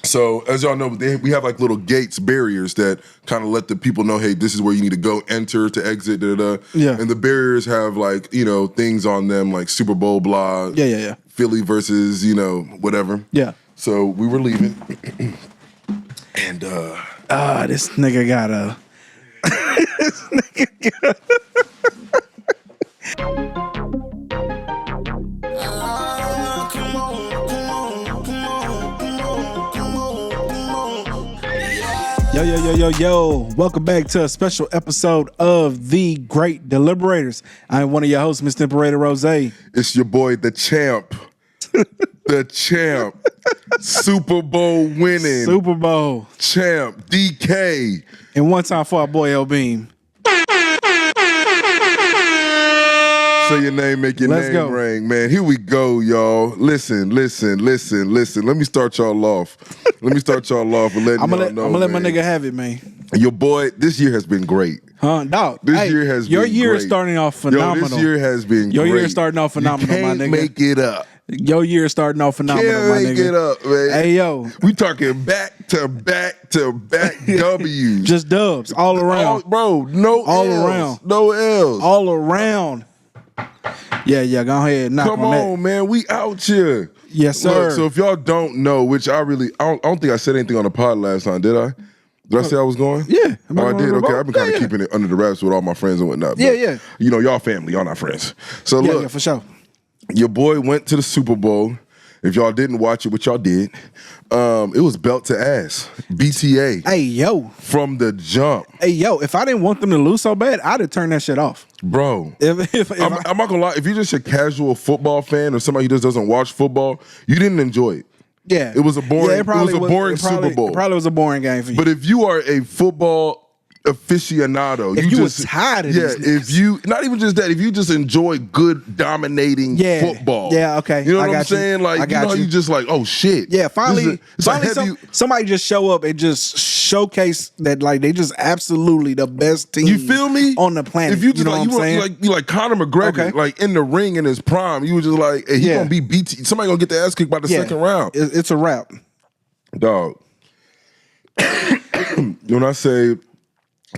So as y'all know, we have like little gates, barriers that kind of let the people know, hey, this is where you need to go, enter to exit, Yeah. And the barriers have like, things on them like Super Bowl blah. Yeah. Philly versus, whatever. Yeah. So we were leaving. And this nigga got a this nigga got Yo. Welcome back to a special episode of The Great Deliberators. I'm one of your hosts, Mr. Imperator Rose. It's your boy, the champ. The champ. Super Bowl winning. Super Bowl champ, DK. And one time for our boy L Beam. Say your name, make your name ring, man. Here we go, y'all. Listen. Let me start y'all off. With letting y'all know. I'm gonna let my nigga have it, man. Your boy, this year has been great. Huh, dog? This year has been great. Your year is starting off phenomenal. This year has been great. Your year is starting off phenomenal, you can't my nigga. Make it up. Your year is starting off phenomenal, my nigga. Can't make it up, man. Hey, yo. We talking back to back W's. Just dubs all around. Bro, no all L's. Around. No L's. All around. Yeah, go ahead. Come on, man. We out here. Yes, sir. Look, so if y'all don't know, which I don't think I said anything on the pod last time, did I? Did I say I was going? Yeah. Oh, I did. Okay, I've been kind of keeping it under the wraps with all my friends and whatnot. Yeah. Y'all family, y'all not friends. So look, yeah, for sure. Your boy went to the Super Bowl. If y'all didn't watch it, which y'all did, it was belt to ass. BTA. Hey, yo. From the jump. Hey, yo, if I didn't want them to lose so bad, I'd have turned that shit off. Bro. If I'm not gonna lie, if you're just a casual football fan or somebody who just doesn't watch football, you didn't enjoy it. Yeah. It was a boring, Super Bowl. It probably was a boring game for you. But if you are a football aficionado, if you was tired of these if you not even just that, if you just enjoy good dominating football, okay, you know what I'm saying? Like you just like, oh shit, finally somebody just show up and just showcase that like they just absolutely the best team. You feel me? On the planet. If you just know what I'm saying? you like Conor McGregor, like in the ring in his prime, you were just like, hey, he gonna be BT. Somebody gonna get the ass kicked by the second round. It's a wrap, dog. When I say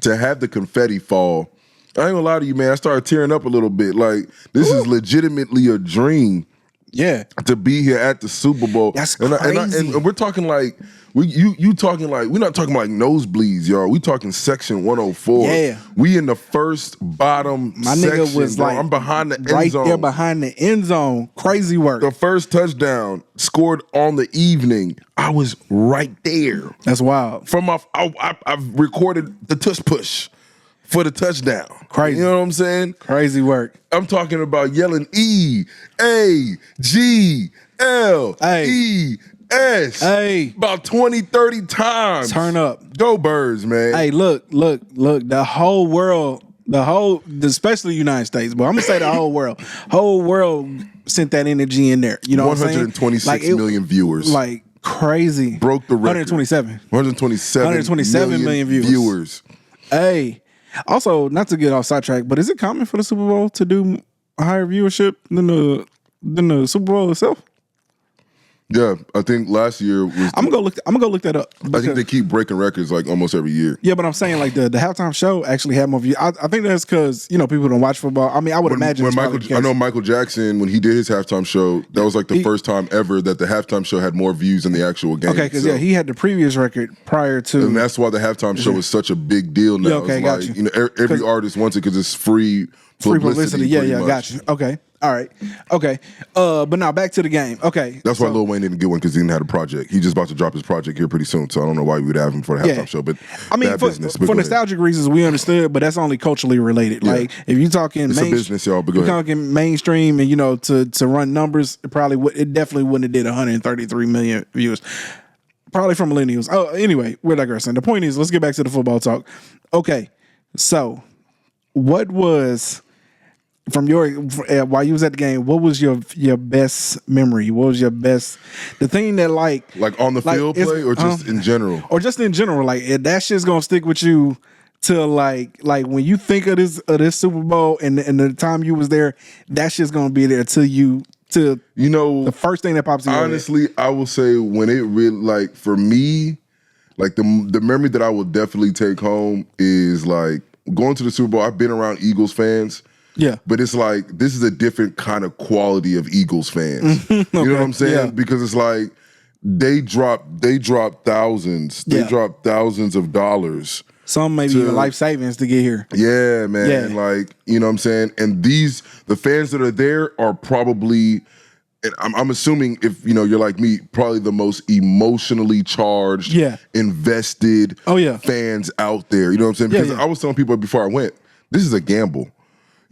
to have the confetti fall, I ain't gonna lie to you, man. I started tearing up a little bit. Like, this is legitimately a dream. Yeah. To be here at the Super Bowl. That's crazy. And we're talking like, you talking like, we're not talking like nosebleeds, y'all. We talking section 104. Yeah. We in the first bottom My section. nigga was like, I'm behind the end right zone. there behind the end zone. Crazy work. The first touchdown scored on the evening. I was right there. That's wild. I've recorded the tush push for the touchdown. Crazy. You know what I'm saying? Crazy work. I'm talking about yelling E-A-G-L-E-S. Hey. About 20, 30 times. Turn up. Go Birds, man. Hey, look. The whole world, especially the United States, but I'm going to say the whole world sent that energy in there. You know what I'm saying? 126 million viewers. Like crazy. Broke the record. 127 million viewers. Hey. Also, not to get off sidetrack, but is it common for the Super Bowl to do a higher viewership than the Super Bowl itself? Yeah, I think last year was. I'm gonna go look that up. I think they keep breaking records like almost every year. Yeah, but I'm saying like the halftime show actually had more views. I think that's because people don't watch football. I mean, I would imagine. I know Michael Jackson when he did his halftime show, that was like the first time ever that the halftime show had more views than the actual game. Okay, because he had the previous record prior to, and that's why the halftime show is such a big deal now. Yeah, okay, got you. Every artist wants it because it's free publicity. Yeah, got you. Okay. All right. Okay. But now back to the game. Okay. That's why Lil Wayne didn't get one because he didn't have a project. He's just about to drop his project here pretty soon. So I don't know why we would have him for the halftime show. But I mean, for nostalgic reasons, we understood, but that's only culturally related. Yeah. Like if you're talking, it's a business, y'all. But go ahead. Talking mainstream, and to run numbers, it definitely wouldn't have did 133 million views. Probably from millennials. Oh, anyway, we're digressing. The point is, let's get back to the football talk. Okay, so what was from while you was at the game? What was your best memory? What was your best the thing that like on the field play or just in general? Or just in general, like that shit's gonna stick with you till like when you think of this Super Bowl and the time you was there, that shit's gonna be there till you to the first thing that pops in your head? Honestly, I will say when it really, like, for me, like the memory that I will definitely take home is like going to the Super Bowl. I've been around Eagles fans. Yeah. But it's like, this is a different kind of quality of Eagles fans. Okay. You know what I'm saying? Yeah. Because it's like, they dropped thousands. They dropped thousands of dollars. Some maybe even life savings to get here. Yeah, man. Yeah. Like, you know what I'm saying? And the fans that are there are probably, and I'm assuming if, you're like me, probably the most emotionally charged, invested fans out there. You know what I'm saying? Because I was telling people before I went, this is a gamble.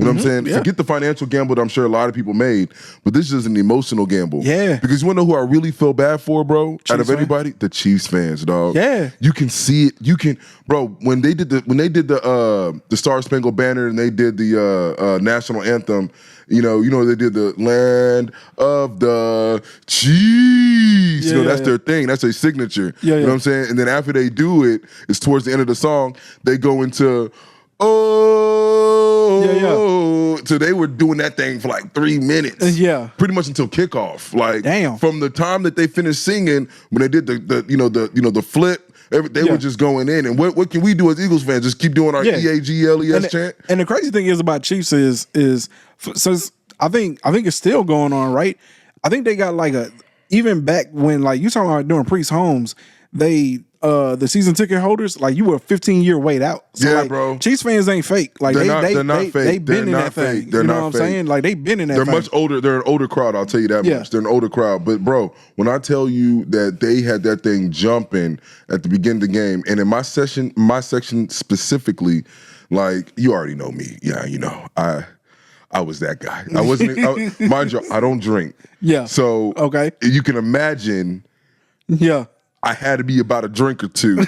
You know what I'm saying? Yeah. Forget the financial gamble that I'm sure a lot of people made, but this is an emotional gamble. Yeah. Because you want to know who I really feel bad for, bro? Chiefs out of everybody? The Chiefs fans, dog. Yeah. You can see it. Bro, when they did the Star Spangled Banner and they did the national anthem, they did the land of the Chiefs. Yeah, that's their thing. That's their signature. Yeah, you know what I'm saying? And then after they do it, it's towards the end of the song, they go into so they were doing that thing for like 3 minutes. Yeah. Pretty much until kickoff. Like, damn. From the time that they finished singing, when they did the flip, they were just going in. And what can we do as Eagles fans? Just keep doing our EAGLES chant? And the crazy thing is about Chiefs is I think it's still going on, right? I think they got like even back when, like, you talking about during Priest Holmes, they the season ticket holders, like, you were a 15-year wait out. So, like, bro. Chiefs fans ain't fake. Like, they're not fake. They've been in that thing. You know what I'm saying? Like, they've been in that thing. They're much older. They're an older crowd, I'll tell you that much. They're an older crowd. But, bro, when I tell you that they had that thing jumping at the beginning of the game, and in my section specifically, like, you already know me. Yeah, I was that guy. I wasn't, mind you, I don't drink. Yeah. So, you can imagine. Yeah. I had to be about a drink or two.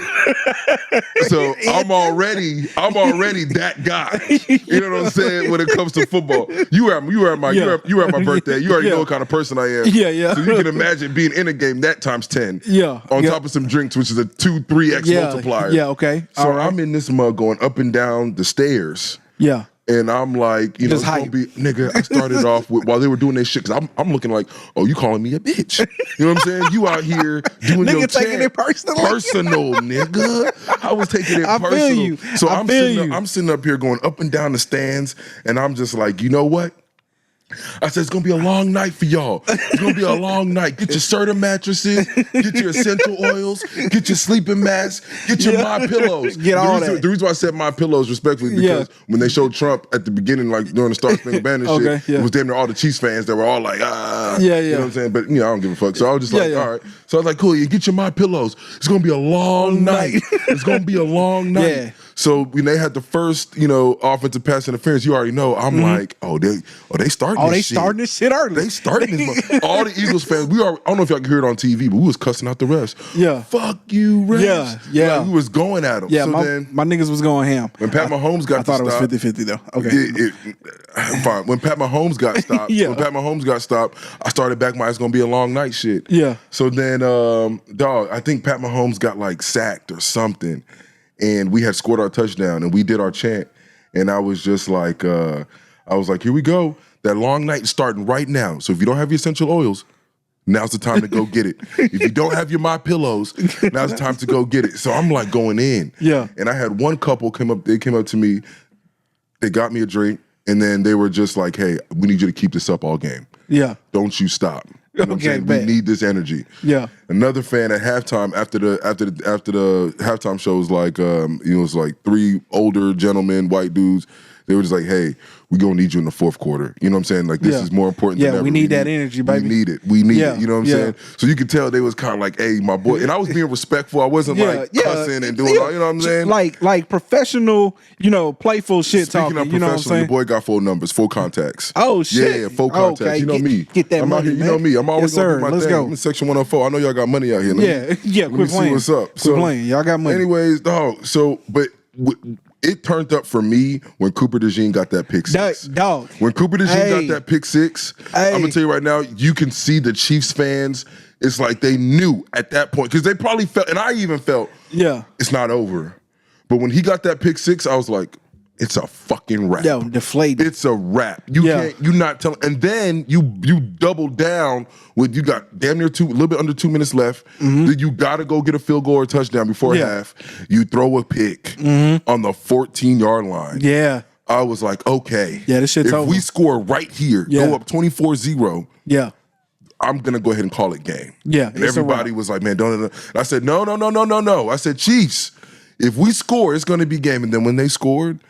So I'm already that guy. You know what I'm saying? When it comes to football. You were at my birthday. You already know what kind of person I am. Yeah, yeah. So you can imagine being in a game that times 10. Yeah. On top of some drinks, which is a 2-3x multiplier. Yeah, okay. So I'm in this mug going up and down the stairs. Yeah. And I'm like, it's gonna be, nigga, I started off with, while they were doing their shit, because I'm looking like, oh, you calling me a bitch. You know what I'm saying? You out here doing your taking it personal. Personal, nigga. I was taking it personal. Feel you. So I'm sitting up here going up and down the stands, and I'm just like, you know what? I said, it's going to be a long night for y'all. It's going to be a long night. Get your Serta mattresses, get your essential oils, get your sleeping masks, get your My Pillows. Get all that. The reason why I said My Pillows respectfully because when they showed Trump at the beginning, like during the Star Spangled Banner shit, it was damn near all the Chiefs fans that were all like, You know what I'm saying? But, I don't give a fuck. So I was just like, all right. So I was like, cool, get your My Pillows. It's going to be a long night. It's going to be a long night. Yeah. So when they had the first, offensive pass interference, you already know. I'm like, they starting. They starting this shit early. They starting this. All the Eagles fans, I don't know if y'all can hear it on TV, but we was cussing out the refs. Yeah, fuck you, refs. Yeah. Like, we was going at them. Yeah, so my niggas was going ham. When Pat Mahomes got, I thought it was 50-50 though. Okay, fine. When Pat Mahomes got stopped, I started back my it's gonna be a long night shit. Yeah. So then, I think Pat Mahomes got like sacked or something. And we had scored our touchdown, and we did our chant. And I was just like, here we go. That long night is starting right now. So if you don't have your essential oils, now's the time to go get it. If you don't have your My Pillows, now's the time to go get it. So I'm like going in. Yeah. And I had one couple they came up to me, they got me a drink, and then they were just like, hey, we need you to keep this up all game. Yeah. Don't you stop. You know what I'm saying? We need this energy. Yeah. Another fan at halftime after the halftime show was like, it was like 3 older gentlemen, white dudes. They were just like, hey, we gonna need you in the fourth quarter. You know what I'm saying? Like, this is more important than ever. We need that energy, baby. We need it. We need it. You know what I'm saying? So you could tell they was kind of like, hey, my boy. And I was being respectful. I wasn't like cussing and doing all, you know what I'm saying? Like professional, playful shit talking. Speaking of professional, your boy got 4 numbers, 4 contacts. Oh, shit. Yeah, 4 contacts. Okay. You know me. Get that money, out here. You know me. I'm always gonna do my thing. I'm in section 104. I know y'all got money out here. Let me see what's up. Quit playing. Y'all got money. Anyways, dog. It turned up for me when Cooper DeJean got that pick 6. Dog. When Cooper DeJean got that pick 6, I'm going to tell you right now, you can see the Chiefs fans, it's like they knew at that point, because they probably felt, and I even felt, it's not over. But when he got that pick 6, I was like, it's a fucking wrap. Yo, deflated. It's a wrap. You can't. You're not telling. And then you double down with you got damn near a little bit under 2 minutes left. Then you got to go get a field goal or touchdown before half. You throw a pick on the 14-yard line. Yeah. I was like, okay. Yeah, this shit's over. If we score right here, go up 24-0. Yeah. I'm gonna go ahead and call it game. Yeah. And everybody was like, man, don't. And I said, no. I said, Chiefs, if we score, it's gonna be game. And then when they scored,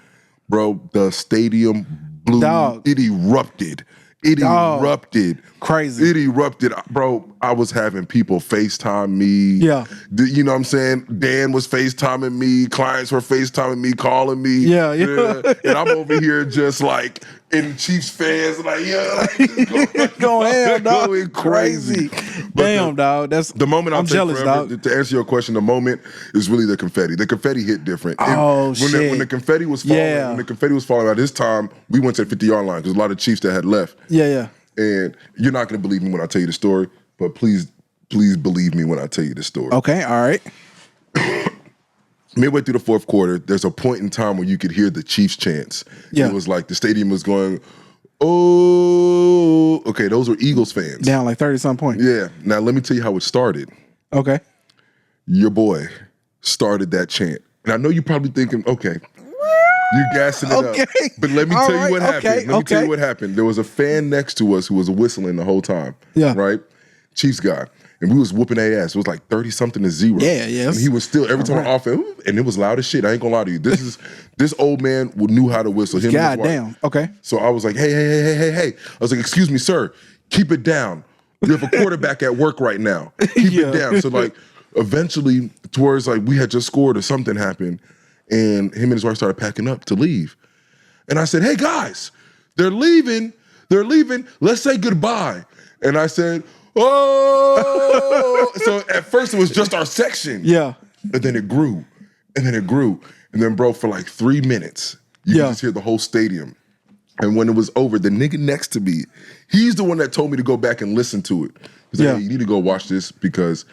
bro, the stadium blew. Dog. It erupted. Erupted. Crazy. It erupted. Bro, I was having people FaceTime me. Yeah. You know what I'm saying? Dan was FaceTiming me. Clients were FaceTiming me, calling me. Yeah. And I'm over here just like in Chiefs fans, like, going ham, dog. Going crazy. Damn, dog. That's the moment. I'm jealous, forever, dog. To answer your question, the moment is really the confetti. The confetti hit different. Shit. When the confetti was falling, at this time, we went to the 50-yard line. There's a lot of Chiefs that had left. Yeah. And you're not going to believe me when I tell you the story, but please believe me when I tell you the story. Okay, all right. Midway through the fourth quarter, there's a point in time where you could hear the Chiefs chants. Yeah. It was like the stadium was going, oh, okay, those were Eagles fans. Down like 30-some points. Yeah. Now, let me tell you how it started. Okay. Your boy started that chant. And I know you're probably thinking, okay, you're gassing it up. But let me tell you what happened. Let me tell you what happened. There was a fan next to us who was whistling the whole time. Yeah. Right? Chiefs guy. And we was whooping their ass. It was like 30-something-0. Yeah. And he was still, every time off, and it was loud as shit. I ain't gonna lie to you. This old man knew how to whistle. God damn. Okay. So I was like, hey. I was like, excuse me, sir. Keep it down. You have a quarterback at work right now. Keep it down. So like, eventually, towards like we had just scored or something happened, and him and his wife started packing up to leave. And I said, hey guys, they're leaving. Let's say goodbye. And I said, oh. So at first it was just our section. Yeah. And then it grew. And then, bro, for like 3 minutes, you could just hear the whole stadium. And when it was over, the nigga next to me, he's the one that told me to go back and listen to it. He's like, hey, you need to go watch this because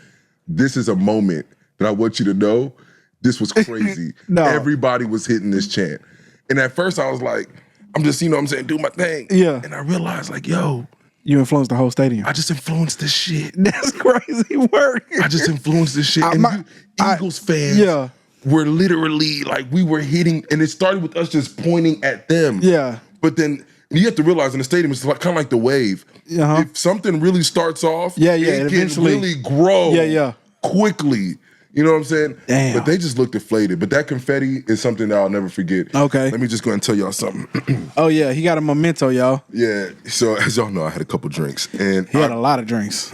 this is a moment that I want you to know. This was crazy. Everybody was hitting this chant. And at first I was like, I'm just, you know what I'm saying, do my thing. Yeah. And I realized like, yo. You influenced the whole stadium. I just influenced this shit. That's crazy work. I just influenced this shit. Eagles fans were literally like, we were hitting, and it started with us just pointing at them. Yeah. But then you have to realize in the stadium, it's like, kind of like the wave. If something really starts off, it can really grow quickly. You know what I'm saying? Damn. But they just look deflated. But that confetti is something that I'll never forget. Okay. Let me just go and tell y'all something. Oh, yeah. He got a memento, y'all. Yeah. So, as y'all know, I had a couple drinks. And he had a lot of drinks.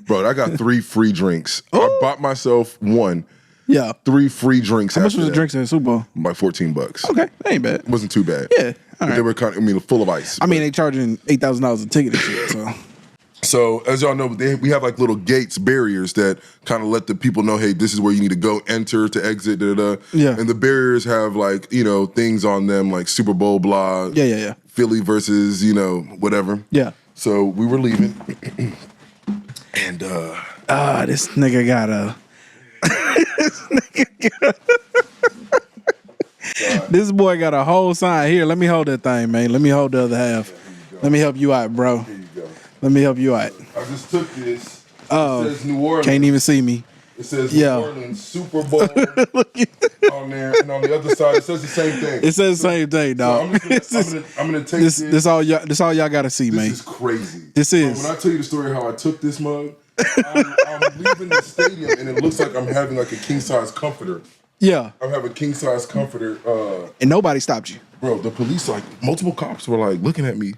Bro, I got 3 free drinks. Ooh. I bought myself 1. Yeah. 3 free drinks. How much was the drinks in the Super Bowl? Like $14. Okay. That ain't bad. It wasn't too bad. Yeah. All right. They were kind of, full of ice. I mean, they charging $8,000 a ticket and shit, so... So, as y'all know, we have like little gates, barriers that kind of let the people know, hey, this is where you need to go, enter, to exit, Yeah. And the barriers have like, things on them like Super Bowl blah. Yeah. Philly versus, whatever. Yeah. So, we were leaving. And, this nigga got a... This boy got a whole sign. Here, let me hold that thing, man. Let me hold the other half. Let me help you out, bro. Let me help you out. I just took this. Oh, it says New Orleans. Can't even see me. It says New Orleans Super Bowl on there, and on the other side it says the same thing. It says the same thing, dog. So I'm gonna take this. This all y'all gotta see, man. This is crazy. This is. When I tell you the story how I took this mug, I'm leaving the stadium, and it looks like I'm having like a king size comforter. Yeah. I'm having a king size comforter. And nobody stopped you, bro. The police, like multiple cops, were like looking at me.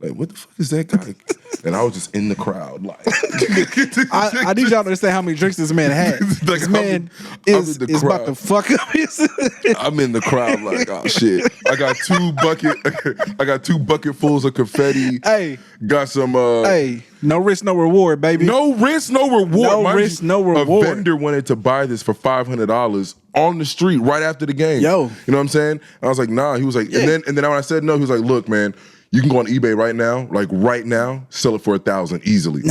Like, what the fuck is that guy? And I was just in the crowd, like. I need y'all to understand how many drinks this man had. Like, this man is about to fuck up his. I'm in the crowd, like, oh shit. I got 2 bucketfuls of confetti. Hey, got some. Hey, no risk, no reward, baby. No risk, no reward. No risk, no reward. A vendor wanted to buy this for $500 on the street right after the game. Yo, you know what I'm saying? And I was like, nah. He was like, and then when I said no, he was like, look, man. You can go on eBay right now, sell it for $1,000 easily.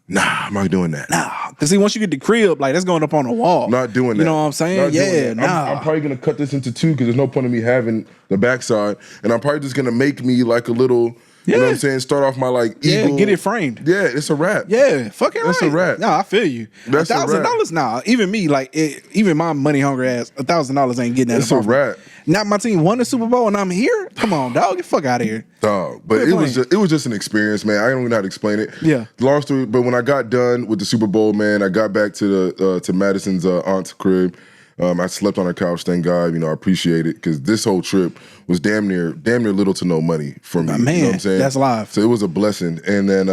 Nah, I'm not doing that. Nah, Cause see, once you get the crib, like that's going up on the wall. Not doing that. You know what I'm saying? Yeah, I'm probably gonna cut this into 2 because there's no point in me having the backside, and I'm probably just gonna make me like a little. You know what I'm saying? Start off my like eagle. Yeah, get it framed. Yeah, it's a wrap. Yeah, fucking That's right. a wrap. No, I feel you. That's $1,000, nah. Even me, like even my money hungry ass, $1,000 ain't getting that. It's a wrap. Not my team won the Super Bowl and I'm here. Come on, dog, get the fuck out of here. Dog, but it was just an experience, man. I don't even know how to explain it. Yeah. Long story, but when I got done with the Super Bowl, man, I got back to the to Madison's aunt's crib. I slept on her couch, thank God. You know, I appreciate it because this whole trip was damn near little to no money for me. Man, you know what I'm saying? that's live. So it was a blessing. And then,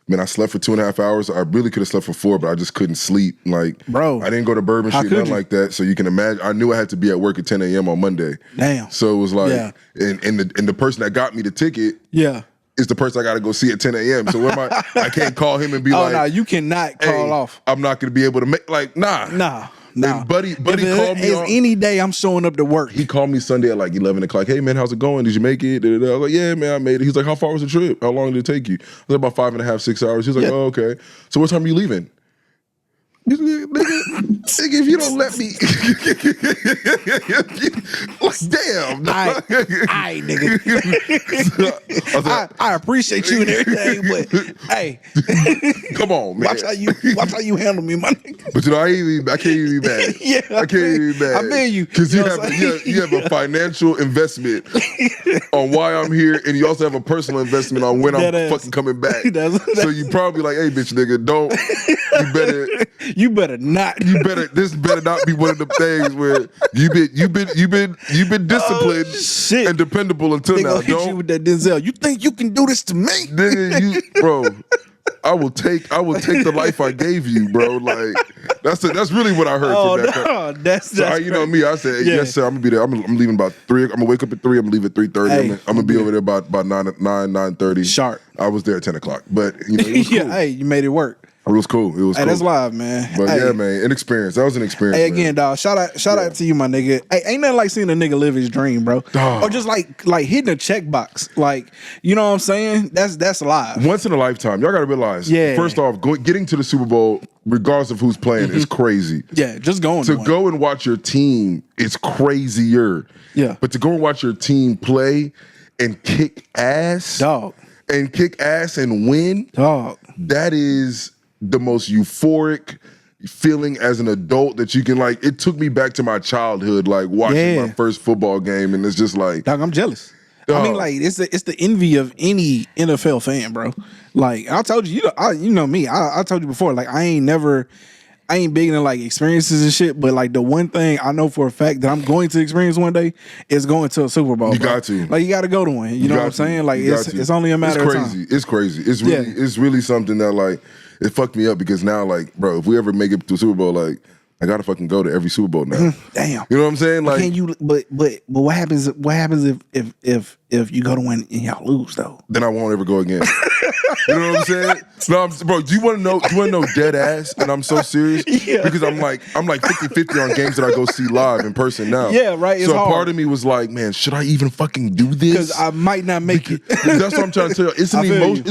man, I slept for 2.5 hours. I really could have slept for 4, but I just couldn't sleep. Like, bro, I didn't go to Bourbon Street, nothing like that. So you can imagine. I knew I had to be at work at 10 a.m. on Monday. Damn. So it was like, and the person that got me the ticket, is the person I got to go see at 10 a.m. So what am I can't call him and be like, no, you cannot call off. I'm not going to be able to make, like, nah. And buddy called me on any day I'm showing up to work. He called me Sunday at like 11 o'clock. Hey man, how's it going? Did you make it? I was like, yeah, man, I made it. He's like, how far was the trip? How long did it take you? I was like, about 5.5, 6 hours. He's like, oh, okay. So what time are you leaving? Nigga, if you don't let me, like, damn. I nigga. I appreciate you and everything, but hey, come on, man. Watch how you handle me, my nigga. But you know, I can't even be mad. I can't even be mad. I feel you because you have a financial investment on why I'm here, and you also have a personal investment on when I'm fucking coming back. So you probably like, hey, bitch, nigga, don't. You better not. This better not be one of the things where you've been disciplined and dependable until they now. Hit you with that Denzel. You think you can do this to me, nigga? Bro. I will take the life I gave you, bro. Like that's really what I heard from that. No, that's you know me. I said, yes, sir. I'm gonna be there. I'm leaving about 3. I'm gonna wake up at 3. I'm gonna leave at 3:30. Hey, I'm gonna be over there about 9:30 sharp. I was there at 10 o'clock, but you know, it was cool. Hey, you made it work. It was cool. It was cool. That's live, man. But yeah, man, an experience. That was an experience. Hey, again, dog. Shout out to you, my nigga. Hey, ain't nothing like seeing a nigga live his dream, bro. Dog. Or just like hitting a checkbox. Like, you know what I'm saying? That's live. Once in a lifetime. Y'all gotta realize. Yeah. First off, getting to the Super Bowl, regardless of who's playing, is crazy. Yeah, just going to go and watch your team is crazier. Yeah. But to go and watch your team play and kick ass, dog, and kick ass and win, dog, that is the most euphoric feeling as an adult that you can, like, it took me back to my childhood, like watching my first football game, and it's just like, dog, I'm jealous. I mean, like, it's the envy of any NFL fan, bro. Like, I told you, you know me. I told you before, like, I ain't big into like experiences and shit, but like the one thing I know for a fact that I'm going to experience one day is going to a Super Bowl. You got to. Like, you got to go to one. You know what I'm saying? Like, it's only a matter of time. It's crazy. It's really something that, like, it fucked me up because now, like, bro, if we ever make it to a Super Bowl, like, I gotta fucking go to every Super Bowl now. Damn. You know what I'm saying? Like, can you? But what happens? What happens if you go to one and y'all lose though? Then I won't ever go again. You know what I'm saying? No, bro, do you want to know? Do you want to know dead ass? And I'm so serious because I'm like 50-50 on games that I go see live in person now. Yeah, right. So part of me was like, man, should I even fucking do this? Because I might not make it. That's what I'm trying to tell you. It's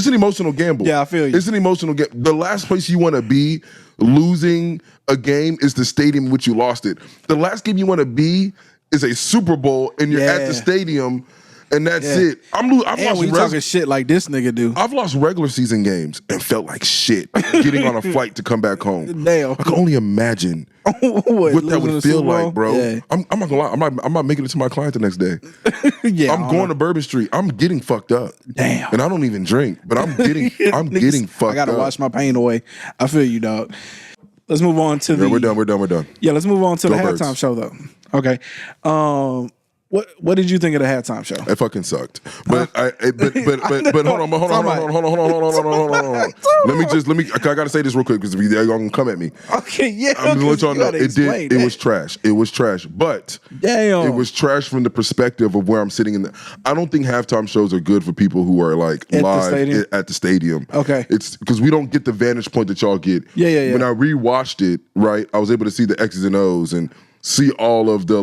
an emotional gamble. Yeah, I feel you. It's an emotional gamble. The last place you want to be losing a game is the stadium in which you lost it. The last game you want to be is a Super Bowl and you're at the stadium. And that's it. I've lost. When you talking shit like this nigga do, I've lost regular season games and felt like shit getting on a flight to come back home. Damn, I can only imagine what that would feel like, bro. Yeah. I'm not gonna lie. I'm not making it to my client the next day. I'm going to Bourbon Street. I'm getting fucked up. Damn, and I don't even drink, but I'm getting fucked up. I gotta wash my pain away. I feel you, dog. Let's move on to We're done. Yeah, let's move on to the halftime show though. Okay. What did you think of the halftime show? It fucking sucked. But hold on. Let me. I gotta say this real quick because y'all gonna come at me. Okay, yeah. I'm gonna let y'all know it was trash. It was trash. But damn, it was trash from the perspective of where I'm sitting in. I don't think halftime shows are good for people who are like live at the stadium. Okay, it's because we don't get the vantage point that y'all get. Yeah. When I rewatched it, right, I was able to see the X's and O's and see all of the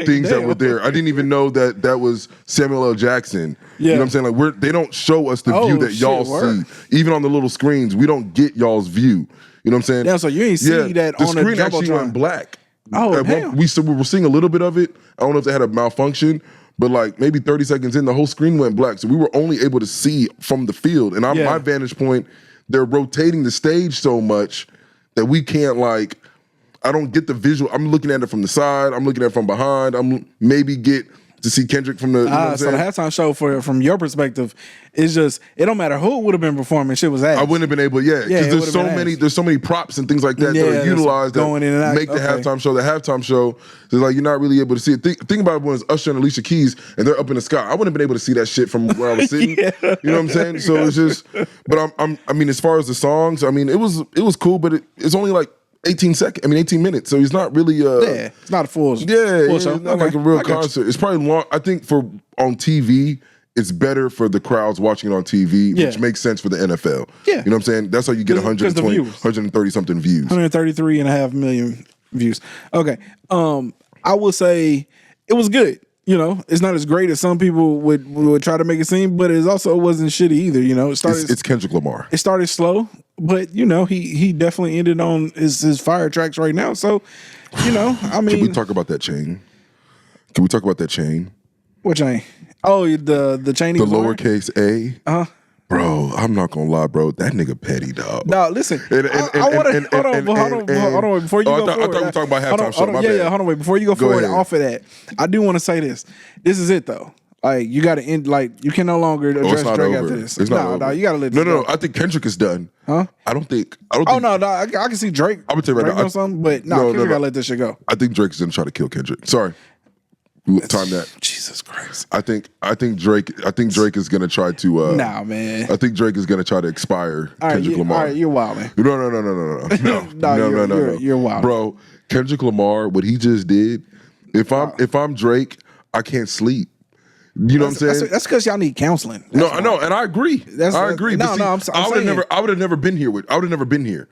things that were there. I didn't even know that was Samuel L. Jackson. You know what I'm saying? Like they don't show us the view that y'all see. Even on the little screens, we don't get y'all's view. You know what I'm saying? Yeah, so you ain't see that the on the screen actually Jumbotron. went black. Oh, damn. We were seeing a little bit of it. I don't know if they had a malfunction, but like maybe 30 seconds in, the whole screen went black. So we were only able to see from the field. And my vantage point, they're rotating the stage so much that we can't like. I don't get the visual. I'm looking at it from the side. I'm looking at it from behind. I'm maybe get to see Kendrick from the. You know what I'm so the halftime show from your perspective is just it don't matter who would have been performing. Shit was ass. I wouldn't have been able. Yeah, because there's so many props and things like that that are utilized going in and out. Make the halftime show. The halftime show is like you're not really able to see it. Think about it when it's Usher and Alicia Keys and they're up in the sky. I wouldn't have been able to see that shit from where I was sitting. You know what I'm saying? So it's just. But I mean, as far as the songs, I mean, it was cool, but it's only like 18 minutes. So he's not really it's not a full show. It's not like a real concert. It's probably long. I think on TV, it's better for the crowds watching it on TV, which makes sense for the NFL. Yeah. You know what I'm saying? That's how you get 130 something views. 133.5 million views. Okay. I will say it was good. You know, it's not as great as some people would try to make it seem, but it wasn't shitty either. You know, it's Kendrick Lamar. It started slow, but you know, he definitely ended on his fire tracks right now. So, you know, I mean, can we talk about that chain? What chain? Oh, the chain. The lowercase a. Bro, I'm not gonna lie, bro. That nigga petty, dog. No, listen. Hold on. Before you go forward, I thought we were talking about halftime show. My bad. Hold on. Wait, before you go forward off of that, I do want to say this. This is it though. Like you got to end. Like you can no longer address Drake after this. It's not over. No, you got to let. No. I think Kendrick is done. Huh? I don't think. Oh no, I can see Drake. I would tell you right now. Something, but Kendrick gotta let this shit go. I think Drake's gonna try to kill Kendrick. Sorry. Time that. Jesus Christ. I think Drake is gonna try to nah, man. I think Drake is gonna try to expire Kendrick Lamar. All right, you're wilding. No. You're wild. Bro, Kendrick Lamar, what he just did, if I'm Drake, I can't sleep. You know what I'm saying? That's because y'all need counseling. I know, and I agree. I agree. No, I'm saying. I would have never been here. I would have never been here.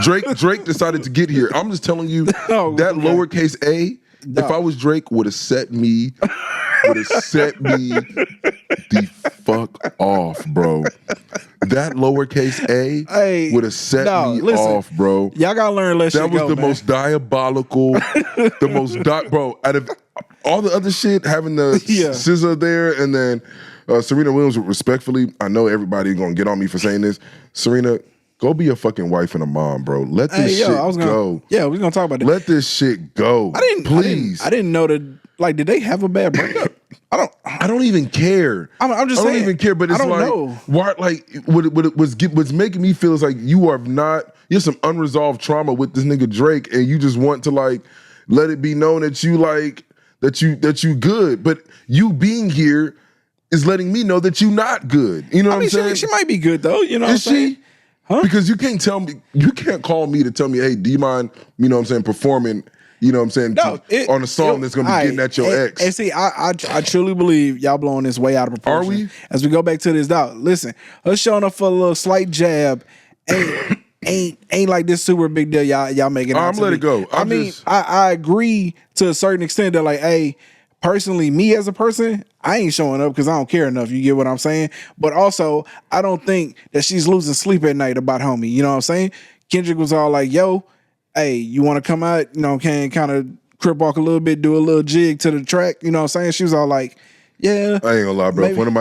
Drake decided to get here. I'm just telling you that lowercase a. No. If I was Drake, would have set me the fuck off, bro. That lowercase a would have set me off, bro. Y'all gotta learn less. That was the most diabolical, bro. Out of all the other shit, having the scissor there, and then Serena Williams, respectfully, I know everybody gonna get on me for saying this. Serena, go be a fucking wife and a mom, bro. Let this shit go. Yeah, we're gonna talk about that. Let this shit go. Please. I didn't know that. Like, did they have a bad breakup? I don't even care. I'm just saying. I don't even care. But it's why? Like, what what's making me feel is like you have some unresolved trauma with this nigga Drake, and you just want to like let it be known that you like that you good. But you being here is letting me know that you not good. You know what I'm saying? She might be good though. You know what I'm saying? Huh? Because you can't call me to tell me, hey, do you mind, you know what I'm saying, performing, you know what I'm saying, on a song that's going to be getting at your ex. And see, I truly believe y'all blowing this way out of proportion. Are we? As we go back to this dog, listen, us showing up for a little slight jab ain't like this super big deal y'all making out. I'm let it go. I agree to a certain extent that like, hey, personally, me as a person, I ain't showing up because I don't care enough. You get what I'm saying? But also, I don't think that she's losing sleep at night about homie. You know what I'm saying? Kendrick was all like, yo, hey, you want to come out? You know, can kind of crip walk a little bit, do a little jig to the track. You know what I'm saying? She was all like, yeah. I ain't gonna lie, bro. Maybe. If one of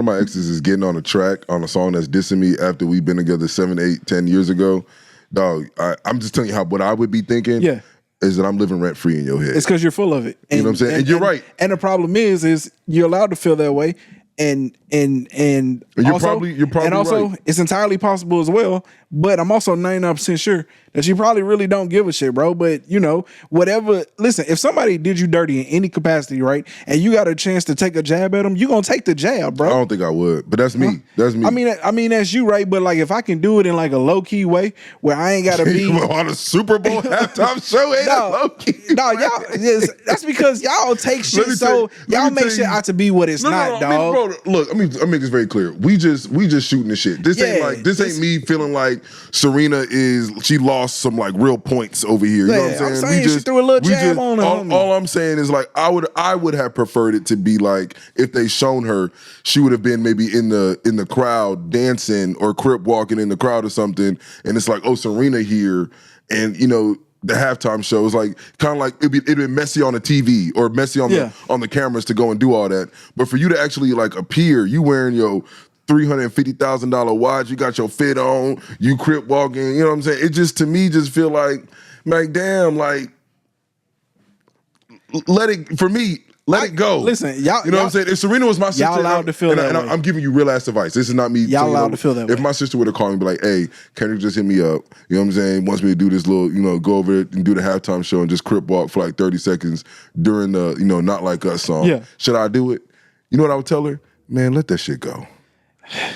my exes is getting on a track on a song that's dissing me after we've been together 7, 8, 10 years ago, dog, I'm just telling you what I would be thinking. Yeah. Is that I'm living rent free in your head. It's because you're full of it. You know what I'm saying? And you're right. And the problem is you're allowed to feel that way. And you're also, probably and also right. It's entirely possible as well. But I'm also 99% sure that you probably really don't give a shit, bro. But you know, whatever. Listen, if somebody did you dirty in any capacity, right, and you got a chance to take a jab at them, you gonna take the jab, bro. I don't think I would, but that's me. Huh? That's me. I mean that's you, right? But like, if I can do it in like a low key way where I ain't gotta be on a Super Bowl halftime show, ain't low key. No, y'all. That's because y'all take shit y'all make shit out to be what it's not, dog. I mean, bro, look, I make this very clear. We just shooting the shit. This ain't me feeling like Serena she lost lost some like real points over here. You know what I'm saying? She threw a little jab on her. All I'm saying is like I would have preferred it to be like if they shown her, she would have been maybe in the crowd dancing or crip walking in the crowd or something, and it's like, oh, Serena here, and you know. The halftime show is like kind of like it'd be messy on the TV or messy on the cameras to go and do all that. But for you to actually like appear, you wearing your $350,000 watch, you got your fit on, you crip walking, you know what I'm saying? It just to me just feel like damn, like let it go. Listen, y'all, you know what I'm saying? If Serena was my sister, y'all allowed to feel that way. I'm giving you real ass advice. This is not me. Y'all allowed to feel that way. If my sister would have called me and be like, hey, Kendrick just hit me up, you know what I'm saying? Wants me to do this little, you know, go over it and do the halftime show and just crip walk for like 30 seconds during the, you know, Not Like Us song. Yeah. Should I do it? You know what I would tell her? Man, let that shit go.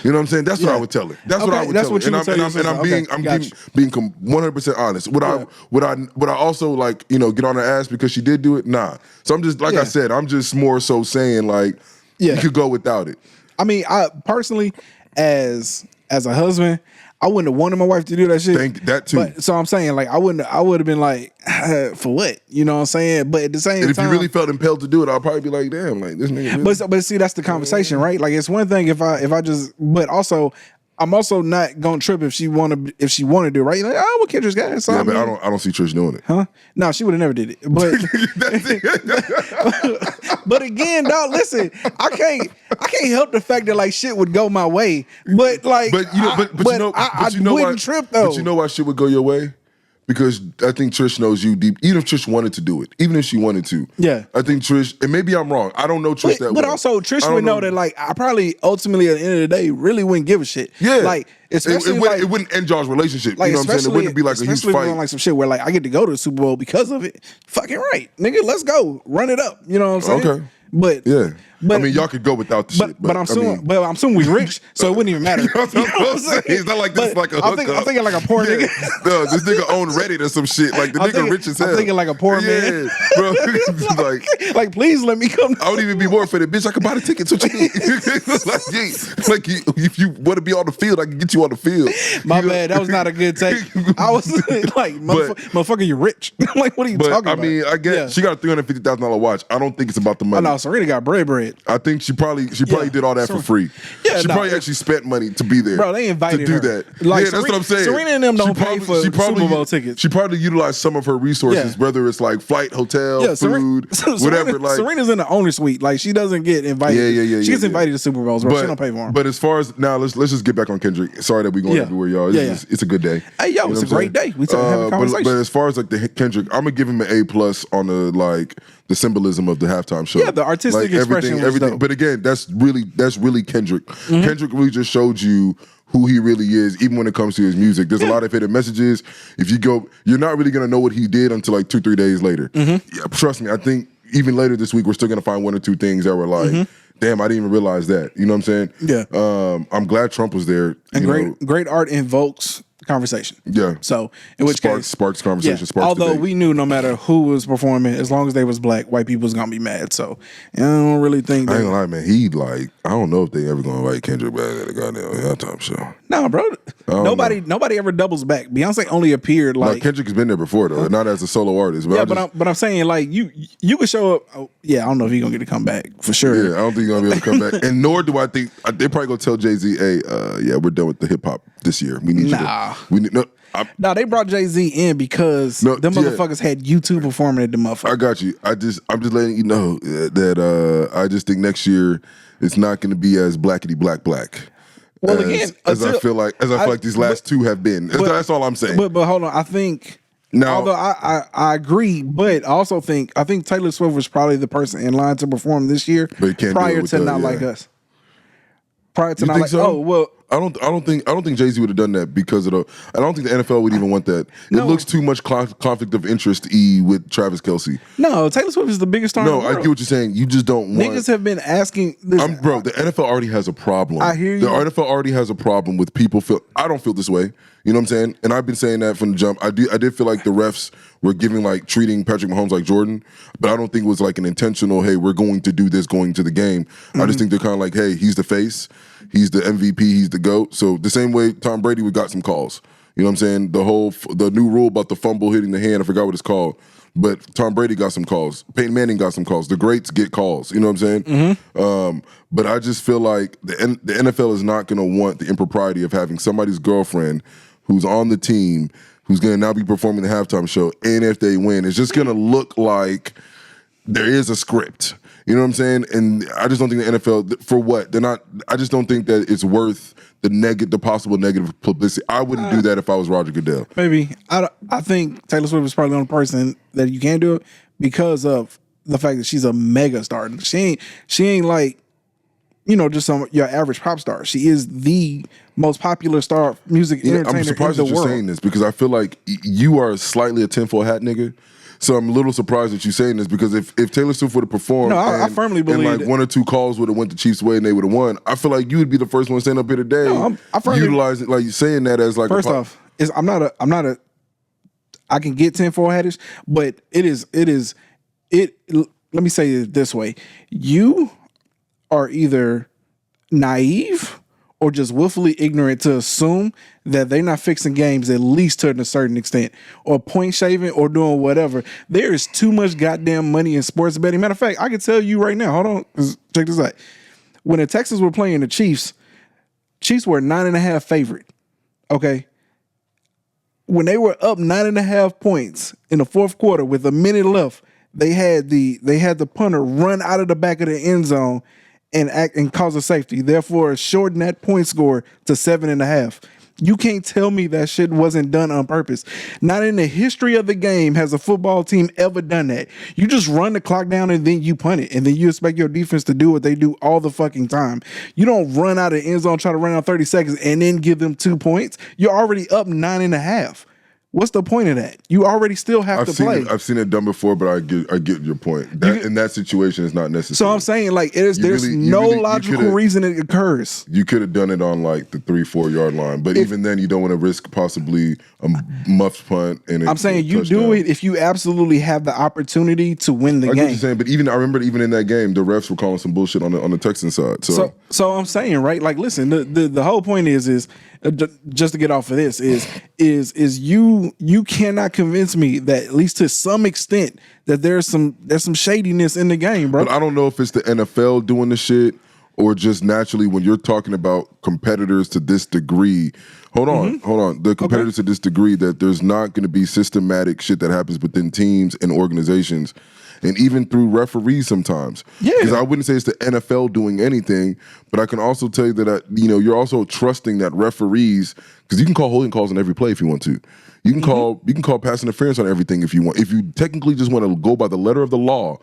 You know what I'm saying? That's what I would tell her. That's what I would tell her. And I'm being 100% honest. Would I also like, you know, get on her ass because she did do it? Nah. So I'm just like I said, I'm just more so saying like you could go without it. I mean, I personally, as a husband, I wouldn't have wanted my wife to do that shit. Think that too. But so I'm saying, like, I would have been like, for what? You know what I'm saying? But at the same time, if you really felt impelled to do it, I'll probably be like, damn, like this nigga. Really. But see, that's the conversation, right? Like, it's one thing if I just, but also, I'm also not gonna trip if she want to do it, right? You're like, oh, well, Kendra's got it. So yeah, but I don't see Trish doing it. Huh? No, she would have never did it. But but again, dog, listen, I can't help the fact that like shit would go my way. But like, I wouldn't trip though. But you know why shit would go your way? Because I think Trish knows you deep. Even if Trish wanted to do it, even if she wanted to, I think Trish. And maybe I'm wrong. I don't know Trish that well. But also Trish would know that like I probably ultimately at the end of the day really wouldn't give a shit. Yeah, like especially it wouldn't end y'all's relationship. Like, you know what I'm saying? It wouldn't be like a huge fight. Like some shit where like I get to go to the Super Bowl because of it. Fucking right, nigga. Let's go, run it up. You know what I'm saying? Okay. But yeah, I mean, y'all could go without the shit. But I'm assuming we rich, so it wouldn't even matter. You know what I'm saying? It's not like this is like a hookup. I'm thinking like a poor nigga. No, this nigga own Reddit or some shit. Like the nigga rich as hell. I'm thinking like a poor man. Bro. like please let me come. I would even be more for the bitch. I could buy the tickets. What you need? If you want to be on the field, I can get you on the field. My bad. That was not a good take. I was like, motherfucker, you're rich. Like, what are you talking about? I mean, I guess she got a $350,000 watch. I don't think it's about the money. Oh, no, Serena got bread. I think she probably did all that for free. Yeah, she probably actually spent money to be there. Bro, they invited to her. do that. Like, yeah, that's what I'm saying. Serena and them don't pay for Super Bowl tickets. She probably utilized some of her resources, whether it's like flight, hotel, food, whatever. Like Serena's in the owner suite. Like she doesn't get invited. Yeah. She gets invited to Super Bowls, bro. She don't pay for them. But as far as now, let's just get back on Kendrick. Sorry that we're going everywhere, y'all. It's a good day. Hey, yo, it's a great day. We have a conversation. But as far as like the Kendrick, I'm gonna give him an A+ on the symbolism of the halftime show. Yeah, the artistic expression. Everything. But again, that's really Kendrick. Mm-hmm. Kendrick really just showed you who he really is, even when it comes to his music. There's a lot of hidden messages. If you go, you're not really gonna know what he did until like 2-3 days later. Mm-hmm. Yeah, trust me, I think even later this week we're still gonna find one or two things that were like, damn, I didn't even realize that. You know what I'm saying? Yeah. I'm glad Trump was there. And great art invokes conversation. Yeah. So in which case sparks conversation. Sparks although debate. we knew no matter who was performing, as long as they was black, white people was gonna be mad. So I don't really think. I ain't gonna lie, man. I don't know if they ever gonna invite Kendrick back at the goddamn halftime show. No, bro. Nobody ever doubles back. Beyonce only appeared like. No, Kendrick has been there before though, not as a solo artist. But I'm saying like you could show up. Oh, yeah, I don't know if he's gonna get to come back for sure. Yeah, I don't think he's gonna be able to come back. And nor do I think they probably gonna tell Jay-Z, hey, we're done with the hip hop this year. We need you to. No, they brought Jay-Z in because them motherfuckers had U2 performing at the motherfucker. I got you. I'm just letting you know that I just think next year it's not going to be as blackety black. Well, as I feel like these last two have been. That's all I'm saying. But hold on, I think. Now, although I agree, but I also think Taylor Swift was probably the person in line to perform this year prior to Not Like Us. Prior to Not Like so? Oh well. I don't think Jay-Z would have done that because of I don't think the NFL would even want that. It looks too much conflict of interest with Travis Kelce. No, Taylor Swift is the biggest star in the world. I get what you're saying. You just don't want. Niggas have been asking. Bro, the NFL already has a problem. I hear you. The NFL already has a problem with people I don't feel this way. You know what I'm saying? And I've been saying that from the jump. I did feel like the refs were treating Patrick Mahomes like Jordan, but I don't think it was like an intentional, hey, we're going to do this going to the game. I just think they're kind of like, hey, he's the face. He's the MVP. He's the GOAT. So the same way Tom Brady got some calls. You You know what I'm saying? The new rule about the fumble hitting the hand, I forgot what it's called. But Tom Brady got some calls. Peyton Manning got some calls. The greats get calls. You know what I'm saying? But I just feel like the NFL is not going to want the impropriety of having somebody's girlfriend who's on the team who's going to now be performing the halftime show. And if they win, it's just going to look like there is a script. You know what I'm saying? And I just don't think the NFL, for what? They're not, I just don't think that it's worth the possible negative publicity. I wouldn't do that if I was Roger Goodell. Maybe. I think Taylor Swift is probably the only person that you can't do it because of the fact that she's a mega star. She ain't like, just your average pop star. She is the most popular star music entertainer I'm surprised in that the you're world. saying this because I feel like you are slightly a tinfoil hat nigga. So I'm a little surprised that you're saying this because if Taylor Swift would have performed, I firmly believe and like one or two calls would have went the Chiefs' way and they would have won, I feel like you would be the first one standing up here today, utilizing like saying that as like first off, I'm not a I can get tinfoil hattish, but it is. Let me say it this way: you are either naive or just willfully ignorant to assume that they're not fixing games at least to a certain extent, or point shaving or doing whatever. There is too much goddamn money in sports betting. Matter of fact, I can tell you right now, hold on, check this out. When the Texans were playing the Chiefs were 9.5 favorite. Okay. When they were up 9.5 points in the fourth quarter with a minute left, they had the punter run out of the back of the end zone and cause a safety, therefore shorten that point score to 7.5. You can't tell me that shit wasn't done on purpose. Not in the history of the game has a football team ever done that. You just run the clock down and then you punt it, and then you expect your defense to do what they do all the fucking time. You don't run out of the end zone, try to run out 30 seconds, and then give them 2 points. You're already up 9.5. What's the point of that? You already still have to play. I've seen it done before, but I get your point. In that situation, it's not necessary. So I'm saying, like, there's no logical reason it occurs. You could have done it on like the 3-4 yard line, but even then, you don't want to risk possibly a muffed punt. And I'm saying you do it if you absolutely have the opportunity to win the game. I get what you're saying, but I remember even in that game, the refs were calling some bullshit on the Texans side. So I'm saying, right? Like, listen, the whole point is just to get off of this is you cannot convince me that at least to some extent that there's some shadiness in the game, bro. But I don't know if it's the NFL doing the shit or just naturally when you're talking about competitors to this degree. Hold on. The competitors to this degree that there's not going to be systematic shit that happens within teams and organizations. And even through referees sometimes. Yeah. Because I wouldn't say it's the NFL doing anything, but I can also tell you that, you're also trusting that referees, because you can call holding calls on every play if you want to. You can call pass interference on everything if you want. If you technically just want to go by the letter of the law,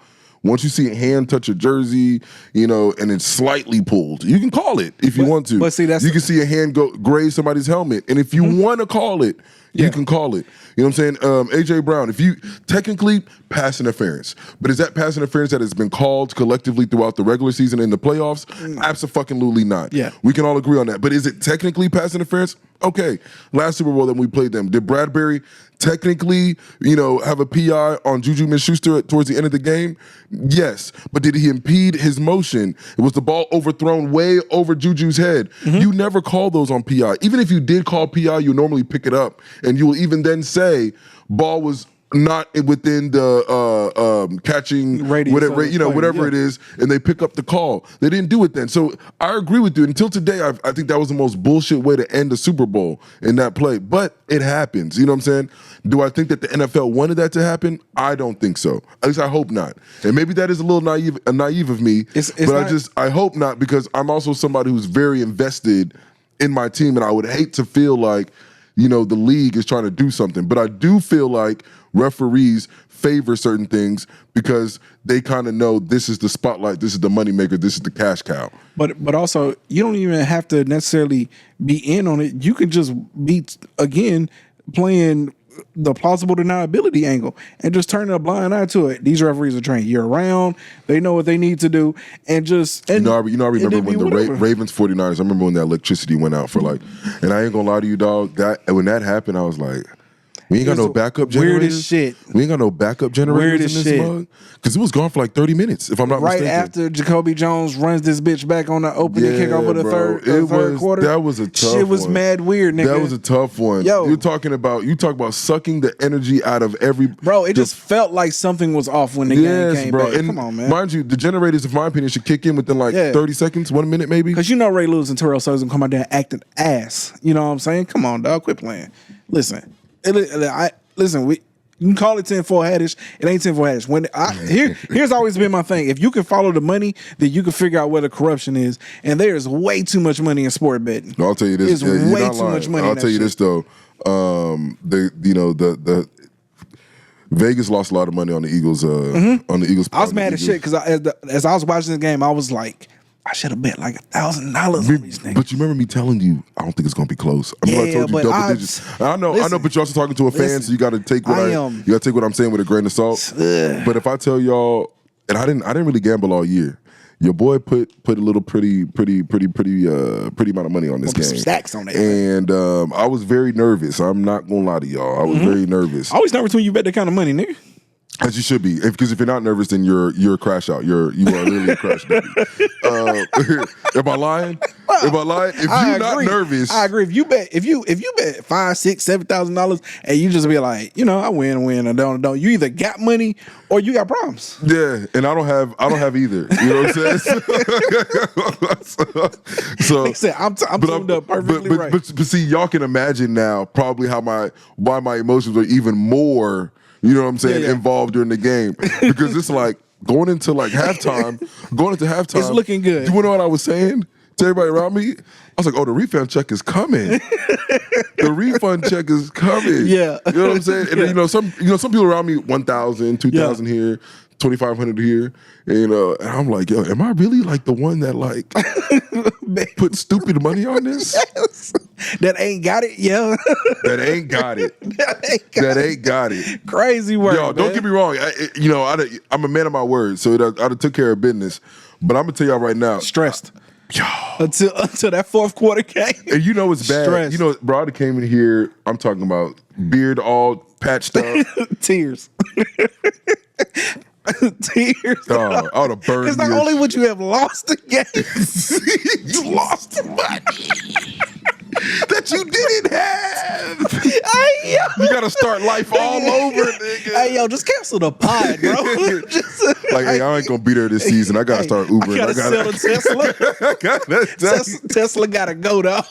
once you see a hand touch a jersey, and it's slightly pulled, you can call it if you want to. But see, you can see a hand graze somebody's helmet, and if you want to call it, you can call it. You know what I'm saying? AJ Brown, if you technically pass interference, but is that pass interference that has been called collectively throughout the regular season and the playoffs? Absolutely not. Yeah. We can all agree on that. But is it technically pass interference? Okay. Last Super Bowl that we played them, did Bradbury technically, have a PI on Juju Smith-Schuster towards the end of the game? Yes. But did he impede his motion? It was the ball overthrown way over Juju's head. You never call those on PI. Even if you did call PI, you normally pick it up, and you will even then say ball was not within the catching radius, whatever it is, and they pick up the call. They didn't do it then. So I agree with you. Until today, I think that was the most bullshit way to end the Super Bowl in that play. But it happens. You know what I'm saying? Do I think that the NFL wanted that to happen? I don't think so. At least I hope not. And maybe that is a little naive of me. I hope not, because I'm also somebody who's very invested in my team, and I would hate to feel like the league is trying to do something. But I do feel like referees favor certain things because they kind of know this is the spotlight, this is the moneymaker, this is the cash cow. But also, you don't even have to necessarily be in on it. You can just be, again, playing the plausible deniability angle and just turning a blind eye to it. These referees are trained year round. They know what they need to do, and just I remember when the Ravens 49ers. I remember when that electricity went out for and I ain't gonna lie to you, dog. That when that happened, I was like, We ain't got no backup generators. Weirdest shit. We ain't got no backup generators in this mug. Because it was gone for like 30 minutes, if I'm not mistaken. Right after Jacoby Jones runs this bitch back on the opening kickoff of the third quarter. That was a tough one. Shit was mad weird, nigga. That was a tough one. Yo. You talk about sucking the energy out of every... Bro, it just felt like something was off when the game came back. And come on, man. Mind you, the generators, in my opinion, should kick in within like 30 seconds, 1 minute maybe. Because you know Ray Lewis and Terrell Suggs gonna come out there and acting ass. You know what I'm saying? Come on, dog. Quit playing. Listen. You can call it 10-4 haddish. It ain't 10-4 haddish. Here's always been my thing. If you can follow the money, then you can figure out where the corruption is. And there's way too much money in sport betting. No, I'll tell you this. There's way too much money. I'll tell you this though. The Vegas lost a lot of money on the Eagles. On the Eagles. I was mad as shit because as I was watching the game, I was like, I should have bet like $1,000 on these things. But you remember me telling you, I don't think it's gonna be close. I told you double digits. I know, but you're also talking to a fan, so you got to take what I'm saying with a grain of salt. But if I tell y'all, and I didn't really gamble all year. Your boy put a little pretty amount of money on this game. Some stacks on that. And I was very nervous. I'm not gonna lie to y'all. I was very nervous. Always nervous when you bet that kind of money, nigga. As you should be, because if you're not nervous, then you're a crash out. You are literally a crash baby. Am I lying? Am I lying? If you're not nervous, I agree. If you bet $5,000, $6,000, $7,000, and you just be like, I win, or don't. You either got money or you got problems. Yeah, and I don't have either. You know what I'm saying? so like I said, I'm tuned up perfectly right. But see, y'all can imagine now probably why my emotions are even more. You know what I'm saying? Involved during the game, because it's like going into halftime. It's looking good. You know what I was saying to everybody around me? I was like, "Oh, the refund check is coming. The refund check is coming." Yeah, you know what I'm saying? And then, some people around me 1,000, 2,000 here, 2,500 here, and I'm like, yo, am I really like the one that put stupid money on this? Yes. That ain't got it, yeah. That ain't got it. That ain't got it. Crazy work, yo. Don't get me wrong. I'm a man of my word, so I took care of business. But I'm gonna tell y'all right now, stressed. Yo. Until that fourth quarter came. And it's bad. Stressed. Bro, I came in here. I'm talking about beard all patched up, tears. Tears. Oh, I would have burned. Because not only would you have lost the game, you lost the money that you didn't have. Hey, yo. You gotta start life all over, nigga. Hey, yo, just cancel the pod, bro. Hey, I ain't gonna be there this season. I gotta start Ubering. I gotta sell a Tesla. Tesla gotta go, dog.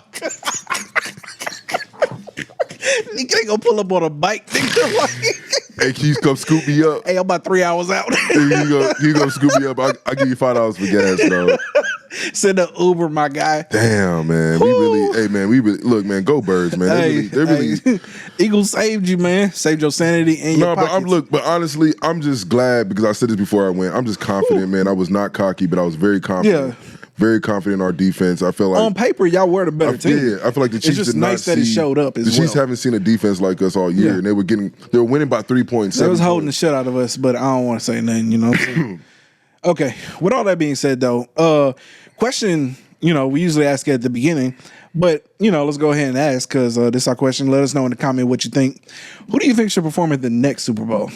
Nigga ain't gonna pull up on a bike, nigga. Hey, can you come scoop me up? Hey, I'm about 3 hours out. You go scoop me up. I'll give you $5 for gas, though. Send an Uber, my guy. Damn, man. We really look, man, go Birds, man. Hey, Eagles saved you, man. Saved your sanity and your pockets. But honestly, I'm just glad, because I said this before I went. I'm just confident, man. I was not cocky, but I was very confident. Yeah. Very confident in our defense. I feel like on paper, y'all were the better team. Yeah, I feel like the Chiefs it's just did nice not that it showed up. The Chiefs haven't seen a defense like us all year, and they were winning by 3 points. They was holding the shit out of us, but I don't want to say nothing. Okay. With all that being said, though, question we usually ask at the beginning, but let's go ahead and ask, because this is our question. Let us know in the comment what you think. Who do you think should perform at the next Super Bowl?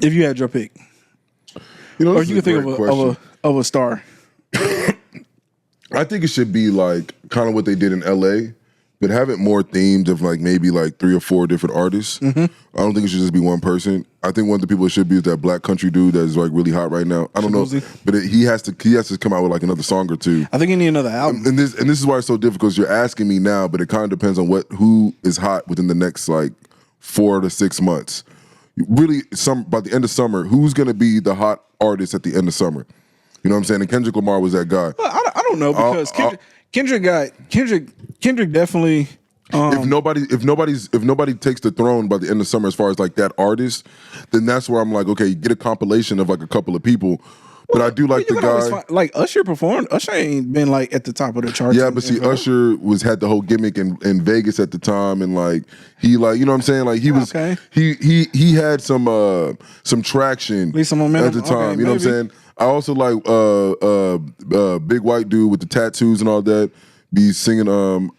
If you had your pick, or you can think of a star. I think it should be kind of what they did in LA, but have it more themed of maybe 3 or 4 different artists. Mm-hmm. I don't think it should just be one person. I think one of the people it should be is that black country dude that is really hot right now. I don't know, but he has to come out with another song or two. I think he need another album. And this is why it's so difficult. You're asking me now, but it kind of depends on who is hot within the next 4 to 6 months. Really, by the end of summer, who's going to be the hot artist at the end of summer? You know what I'm saying? And Kendrick Lamar was that guy. Well, I don't know, because Kendrick definitely. If nobody takes the throne by the end of summer, as far as that artist, then that's where I'm okay, get a compilation of a couple of people. But I do like the guy. Usher performed. Usher ain't been at the top of the charts. Yeah, but see, Usher had the whole gimmick in Vegas at the time, and he you know what I'm saying? He was he had some traction, at least some momentum at the time. You know what I'm saying? I also like Big White Dude with the tattoos and all that. be singing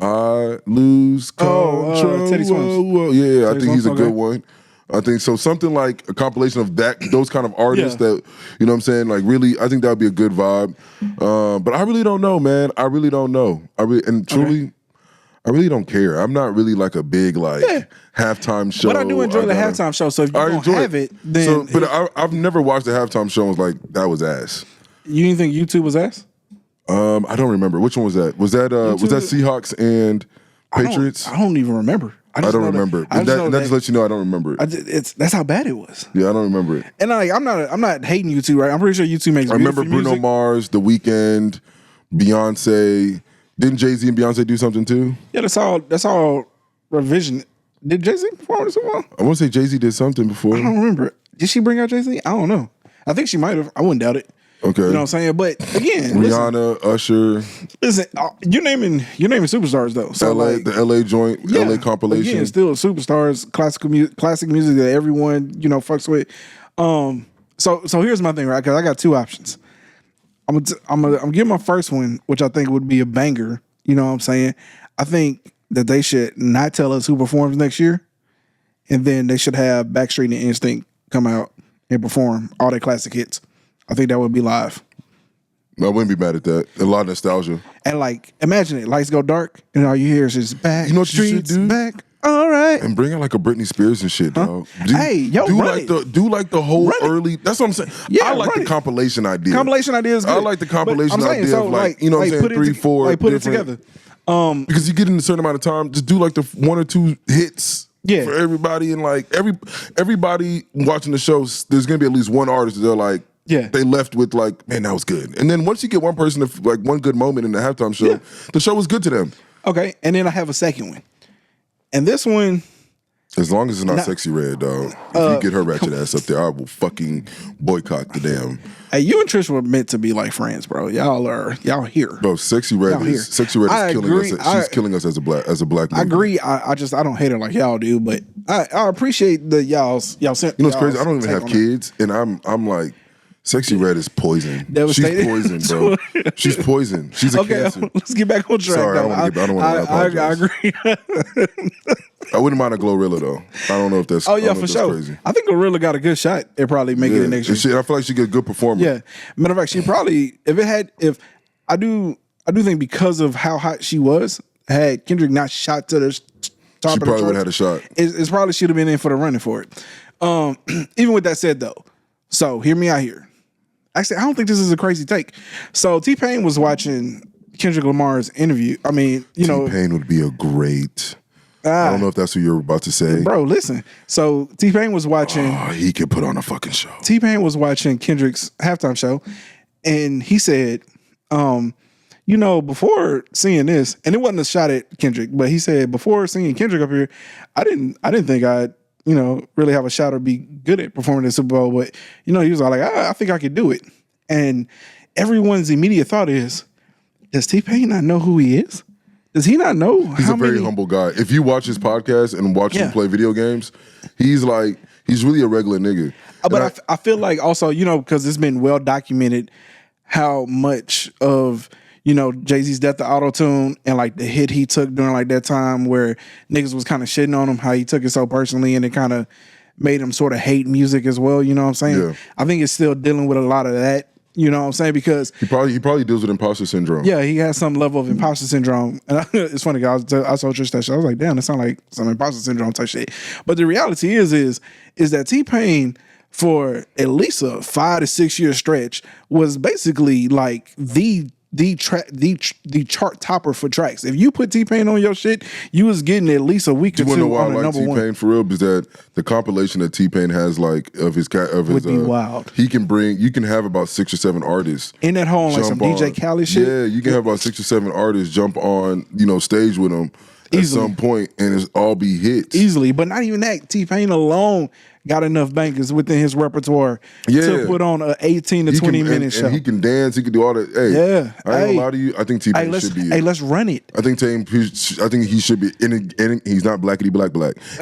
I Lose Control. Teddy Swims. Yeah, I Teddy think he's a Swims, good okay. one. I think so. Something like a compilation of those kind of artists that, you know what I'm saying? Like really, I think that would be a good vibe. But I really don't know, man. I really don't know. Truly, I really don't care. I'm not really like a big halftime show. But I do enjoy the halftime show. So if you don't have it, then I've never watched the halftime show and was like, that was ass. You didn't think YouTube was ass? I don't remember. Which one was that? Was that Seahawks and Patriots? I don't even remember. I don't remember. That just lets you know I don't remember it. That's how bad it was. Yeah, I don't remember it. And I'm not hating YouTube, right? I'm pretty sure YouTube makes. I remember Bruno music. Mars, The Weeknd, Beyonce. Didn't Jay-Z and Beyonce do something too? Yeah, that's all revision. Did Jay-Z perform this one? I want to say Jay-Z did something before. I don't remember. Did she bring out Jay-Z? I don't know. I think she might have. I wouldn't doubt it. Okay. You know what I'm saying? But again, Rihanna, Usher. Listen, you're naming superstars though. So the LA joint, LA compilation. Again, still superstars, classic music that everyone, fucks with. So here's my thing, right? Because I got two options. I'm giving my first one, which I think would be a banger. You know what I'm saying? I think that they should not tell us who performs next year, and then they should have Backstreet and Instinct come out and perform all their classic hits. I think that would be live. I wouldn't be mad at that. A lot of nostalgia. And imagine it, lights go dark, and all you hear is just back. You know what you should do? Back. All right. And bring out like a Britney Spears and shit, dog. Do like the whole early. That's what I'm saying. Yeah, I like the compilation idea. Compilation idea is good. I like the compilation idea so, of you know what I'm saying, 3, 4 put it different- together. Because you get in a certain amount of time, just do like the 1 or 2 hits. Yeah. For everybody, and everybody watching the shows, there's gonna be at least one artist that they're like, yeah, they left with man, that was good. And then once you get one person to one good moment in the halftime show, the show was good to them. Okay, and then I have a second one, and this one, as long as it's not Sexy Red, dog. If you get her ratchet ass up there, I will fucking boycott the damn. Hey, you and Trish were meant to be like friends, bro. Y'all here. Bro, Sexy Red is killing us. She's killing us as a black man. I agree. I don't hate her like y'all do, but I appreciate the y'all sent. You know what's crazy? I don't even have kids, and I'm like, Sexy Red is poison. Devastated. She's poison, bro. She's poison. She's a cancer. Let's get back on track. Sorry, I don't want to. I agree. I wouldn't mind a Glorilla though. I don't know if that's. Oh yeah, for sure. Crazy. I think Glorilla got a good shot at probably making it next year. I feel like she get a good performer. Yeah, matter of fact, she probably if I do think because of how hot she was, had Kendrick not shot to the top of the charts, she probably would have had a shot. It's probably should have been in for the running for it. Even with that said though, so hear me out here. Actually, I don't think this is a crazy take. So T-Pain was watching Kendrick Lamar's interview. I mean, T-Pain would be a great. I don't know if that's what you're about to say. Bro, listen. So T-Pain was watching. Oh, he could put on a fucking show. T-Pain was watching Kendrick's halftime show, and he said, before seeing this, and it wasn't a shot at Kendrick, but he said, before seeing Kendrick up here, I didn't think I'd really have a shot or be good at performing at the Super Bowl. But, he was all like, I think I could do it. And everyone's immediate thought is, does T-Pain not know who he is? Does he not know? He's a very humble guy. If you watch his podcast and watch him play video games, he's really a regular nigga. But I feel like also, because it's been well documented how much of, Jay-Z's Death to Auto-Tune and the hit he took during that time where niggas was kind of shitting on him, how he took it so personally and it kind of made him sort of hate music as well. You know what I'm saying? Yeah. I think it's still dealing with a lot of that. You know what I'm saying? Because he probably deals with imposter syndrome. Yeah, he has some level of imposter syndrome. And it's funny, guys. I saw Trish that shit. I was like, damn, that sounds like some imposter syndrome type shit. But the reality is that T-Pain for at least a 5 to 6 year stretch was basically the chart topper for tracks. If you put T-Pain on your shit, you was getting at least a week or two on the number one. You want to know why I like T-Pain for real? Is that the compilation that T-Pain has of his would be wild. You can have about 6 or 7 artists in that home, like some DJ Khaled shit. Yeah, you can have about 6 or 7 artists jump on stage with him at some point, and it's all be hits easily. But not even that. T-Pain alone got enough bankers within his repertoire Yeah. to put on an 18 to 20 minute show. And he can dance. He can do all that. Hey, Yeah. I ain't gonna lie to you. I think T-Pain should be. Hey, let's run it. I think he should be. And he's not blackity black.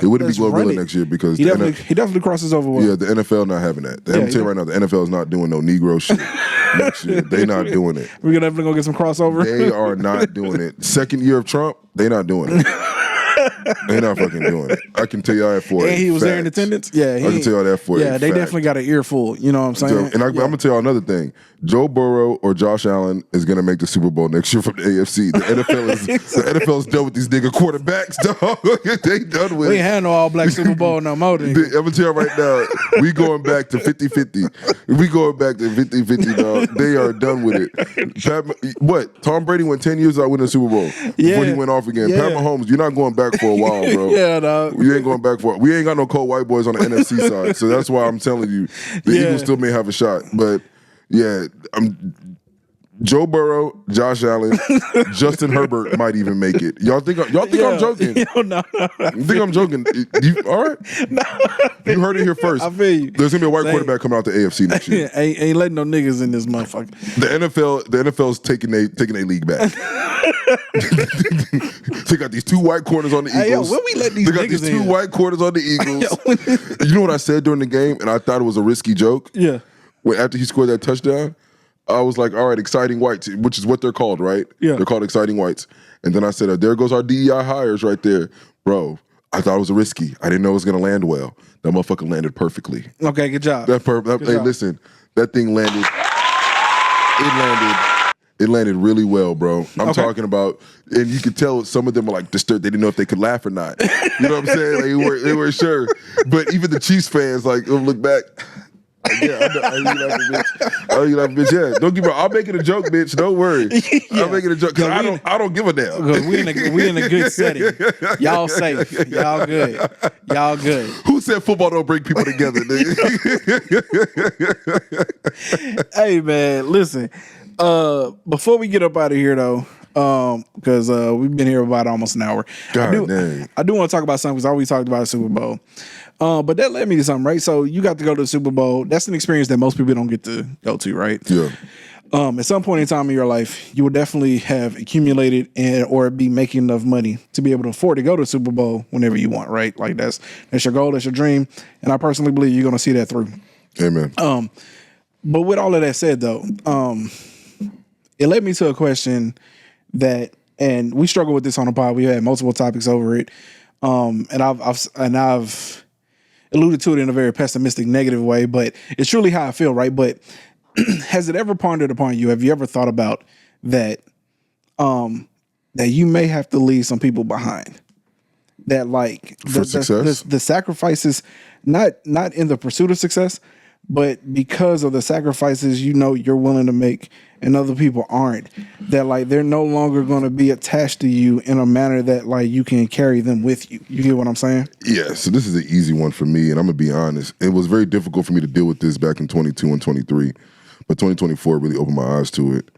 It wouldn't be Glorilla next year because he definitely crosses over well. Yeah, the NFL not having that. I'm telling you right now, the NFL is not doing no Negro shit next year. They not doing it. We're definitely gonna get some crossover. They are not doing it. Second year of Trump, they not doing it. They not fucking doing it. I can tell y'all that for And he was there in attendance? Yeah. I can tell y'all that for Yeah, they definitely got an earful. You know what I'm saying? And I'm going to tell y'all another thing. Joe Burrow or Josh Allen is going to make the Super Bowl next year from the AFC. The NFL is done with these nigga quarterbacks, dog. They done with it. We ain't had no all-black Super Bowl no more. I'm going to tell you right now, we going back to 50-50. We going back to 50-50, dog. They are done with it. Tom Brady went 10 years without winning a Super Bowl before he went off again. Pat Mahomes, you're not going back for a while, bro. Yeah, dog. You ain't going back for it. We ain't got no cold white boys on the NFC side. So that's why I'm telling you, the Eagles still may have a shot. But yeah, Joe Burrow, Josh Allen, Justin Herbert might even make it. Y'all think I'm joking? No. You think I'm joking? All right. No. You heard it here first. I feel you. There's gonna be a white quarterback coming out the AFC next year. ain't letting no niggas in this motherfucker. The NFL's taking a league back. They got these two white corners on the Eagles. Hey, yo, when we let these they got these two white corners on the Eagles. You know what I said during the game, and I thought it was a risky joke. Yeah. When after he scored that touchdown, I was like, all right, exciting whites, which is what they're called, right? Yeah. They're called exciting whites. And then I said, there goes our DEI hires right there. Bro, I thought it was a risky. I didn't know it was going to land well. That motherfucker landed perfectly. Okay, good job. Listen, that thing landed. It landed really well, bro. I'm talking about, and you could tell some of them were like disturbed. They didn't know if they could laugh or not. You know what I'm saying? Like, they weren't sure. But even the Chiefs fans, like, look back. Yeah, I know you like a bitch. I know you like a bitch. Yeah, don't give me. I'll make it a joke, bitch. Don't worry. I'll make it a joke because I don't give a damn. We in a good setting. Y'all safe. Y'all good. Y'all good. Who said football don't bring people together? Nigga? Hey man, listen. Before we get up out of here though, because we've been here about almost an hour. God dang. I do want to talk about something because I always talked about the Super Bowl. But that led me to something, right? So you got to go to the Super Bowl. That's an experience that most people don't get to go to, right? Yeah. At some point in time in your life, you will definitely have accumulated or be making enough money to be able to afford to go to the Super Bowl whenever you want, right? Like that's your goal, that's your dream, and I personally believe you're going to see that through. Amen. But with all of that said, though, it led me to a question and we struggle with this on the pod. We had multiple topics over it, and I've alluded to it in a very pessimistic, negative way, but it's truly how I feel, right? But has it ever pondered upon you? Have you ever thought about that? That you may have to leave some people behind. That like the sacrifices, not in the pursuit of success, but because of the sacrifices you're willing to make and other people aren't, that like they're no longer going to be attached to you in a manner that like you can carry them with you. You get what I'm saying? Yeah. So this is an easy one for me, and I'm gonna be honest. It was very difficult for me to deal with this back in 22 and 23, but 2024 really opened my eyes to it.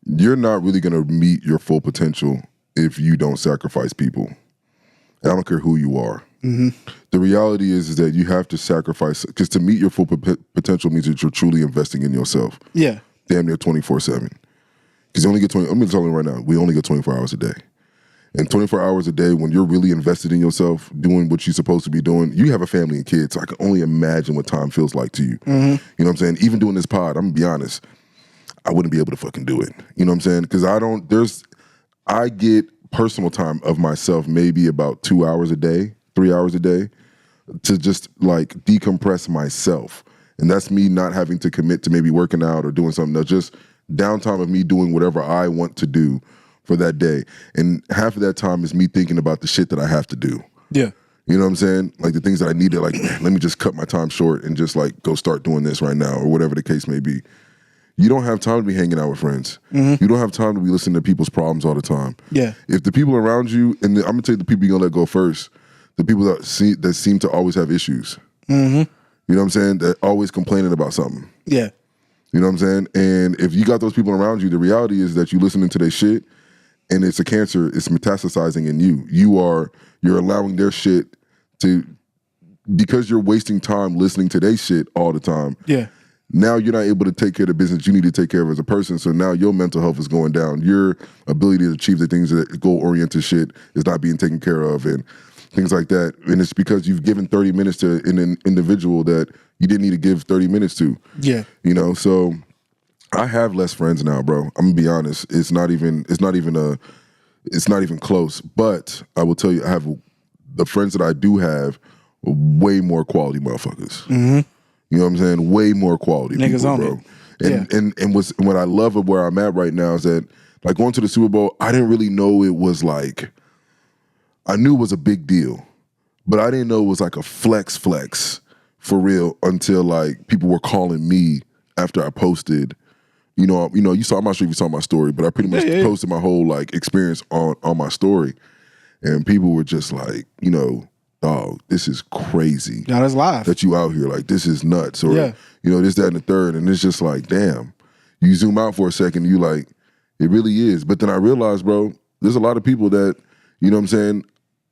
You're not really gonna meet your full potential if you don't sacrifice people. I don't care who you are. Mm-hmm. The reality is that you have to sacrifice, because to meet your full potential means that you're truly investing in yourself. Yeah. Damn near 24/7. Because you only get 20, I'm going to tell you right now, we only get 24 hours a day. And 24 hours a day, when you're really invested in yourself, doing what you're supposed to be doing, you have a family and kids. So I can only imagine what time feels like to you. Mm-hmm. You know what I'm saying? Even doing this pod, I'm going to be honest, I wouldn't be able to fucking do it. You know what I'm saying? Because I get personal time of myself maybe about 2 hours a day, 3 hours a day, to just like decompress myself. And that's me not having to commit to maybe working out or doing something. That's just downtime of me doing whatever I want to do for that day. And half of that time is me thinking about the shit that I have to do. Yeah. You know what I'm saying? Like the things that I need to like, man, let me just cut my time short and just like go start doing this right now or whatever the case may be. You don't have time to be hanging out with friends. Mm-hmm. You don't have time to be listening to people's problems all the time. Yeah. If the people around you, and I'm gonna tell you the people you're gonna let go first, the people that seem to always have issues. Mm-hmm. You know what I'm saying? That always complaining about something. Yeah. You know what I'm saying? And if you got those people around you, the reality is that you listening to their shit, and it's a cancer. It's metastasizing in you. You're allowing their shit to because you're wasting time listening to their shit all the time. Yeah. Now you're not able to take care of the business you need to take care of as a person. So now your mental health is going down. Your ability to achieve the things that goal-oriented shit is not being taken care of and things like that. And it's because you've given 30 minutes to an individual that you didn't need to give 30 minutes to. Yeah. You know, so I have less friends now, bro. I'm gonna be honest. It's not even close. But I will tell you, I have the friends that I do have are way more quality motherfuckers. Mm-hmm. You know what I'm saying? Way more quality niggas people, on bro. it. And what I love of where I'm at right now is that, like, going to the Super Bowl, I didn't really know it was like, I knew it was a big deal, but I didn't know it was like a flex for real until like people were calling me after I posted. You know, you saw. I'm not sure if you saw my story, but I pretty much posted my whole like experience on my story, and people were just like, you know, oh, this is crazy. Yeah, that's live. That you out here, like, this is nuts, or you know, this, that, and the third, and it's just like, damn. You zoom out for a second, you like, it really is. But then I realized, bro, there's a lot of people that, you know what I'm saying,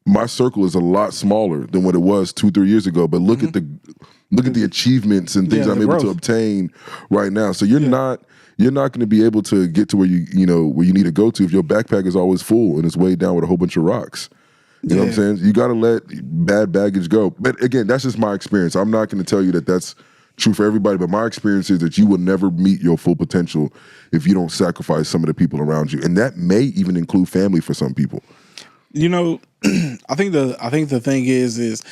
my circle is a lot smaller than what it was 2-3 years ago. But look at the achievements and things I'm able to obtain right now. So you're not going to be able to get to where where you need to go to if your backpack is always full and it's weighed down with a whole bunch of rocks. You know what I'm saying? You got to let bad baggage go. But again, that's just my experience. I'm not going to tell you that that's true for everybody, but my experience is that you will never meet your full potential if you don't sacrifice some of the people around you. And that may even include family for some people. You know, I think the thing is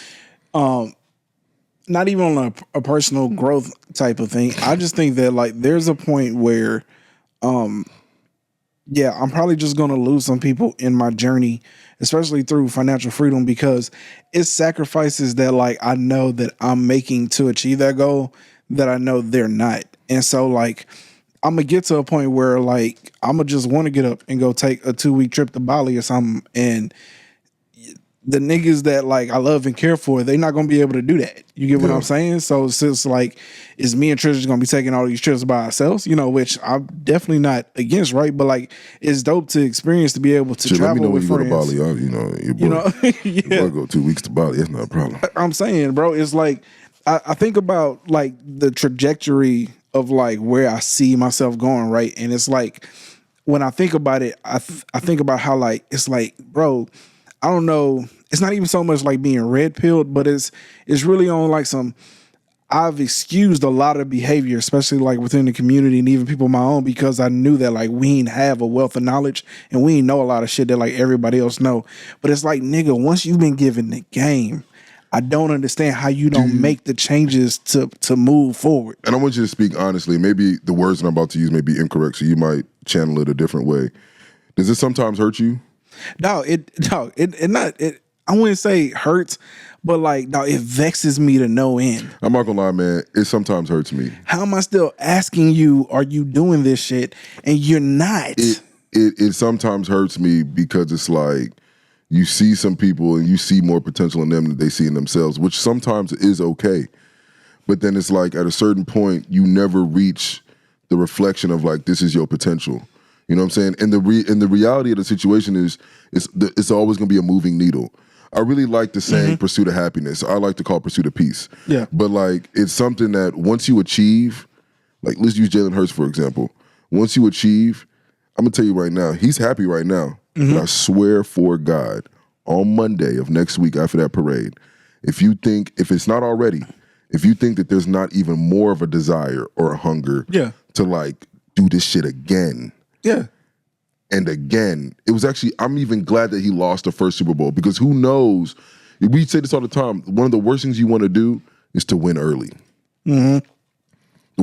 not even on a personal growth type of thing. I just think that like there's a point where I'm probably just going to lose some people in my journey, especially through financial freedom, because it's sacrifices that like I know that I'm making to achieve that goal that I know they're not. And so like I'm gonna get to a point where like I'm gonna just want to get up and go take a 2-week trip to Bali or something, and the niggas that like I love and care for, they're not gonna be able to do that. You get what I'm saying? So it's just like, is me and Trish just gonna be taking all these trips by ourselves? You know, which I'm definitely not against, right? But like, it's dope to experience to be able to travel let me know with when you friends. go to Bali. You boy go 2 weeks to Bali. That's not a problem. I'm saying, bro, it's like I think about like the trajectory of like where I see myself going, right? And it's like when I think about it, I think about how like it's like, bro, I don't know. It's not even so much like being red pilled, but it's really on like some. I've excused a lot of behavior, especially like within the community and even people my own, because I knew that like we ain't have a wealth of knowledge and we ain't know a lot of shit that like everybody else know. But it's like, nigga, once you've been given the game, I don't understand how you don't make the changes to move forward. And I want you to speak honestly. Maybe the words that I'm about to use may be incorrect, so you might channel it a different way. Does it sometimes hurt you? No, it I wouldn't say hurts, but like, no, it vexes me to no end. I'm not gonna lie, man. It sometimes hurts me. How am I still asking you, are you doing this shit? And you're not. It sometimes hurts me because it's like you see some people and you see more potential in them than they see in themselves, which sometimes is okay. But then it's like at a certain point, you never reach the reflection of like, this is your potential. You know what I'm saying? And the reality of the situation is it's always gonna be a moving needle. I really like the saying pursuit of happiness. I like to call pursuit of peace. Yeah. But like it's something that once you achieve, like let's use Jalen Hurts for example. Once you achieve, I'm gonna tell you right now, he's happy right now. But I swear for God, on Monday of next week after that parade, if it's not already, if you think that there's not even more of a desire or a hunger to like do this shit again. Yeah. And again, it was actually, I'm even glad that he lost the first Super Bowl because who knows, we say this all the time, one of the worst things you want to do is to win early. One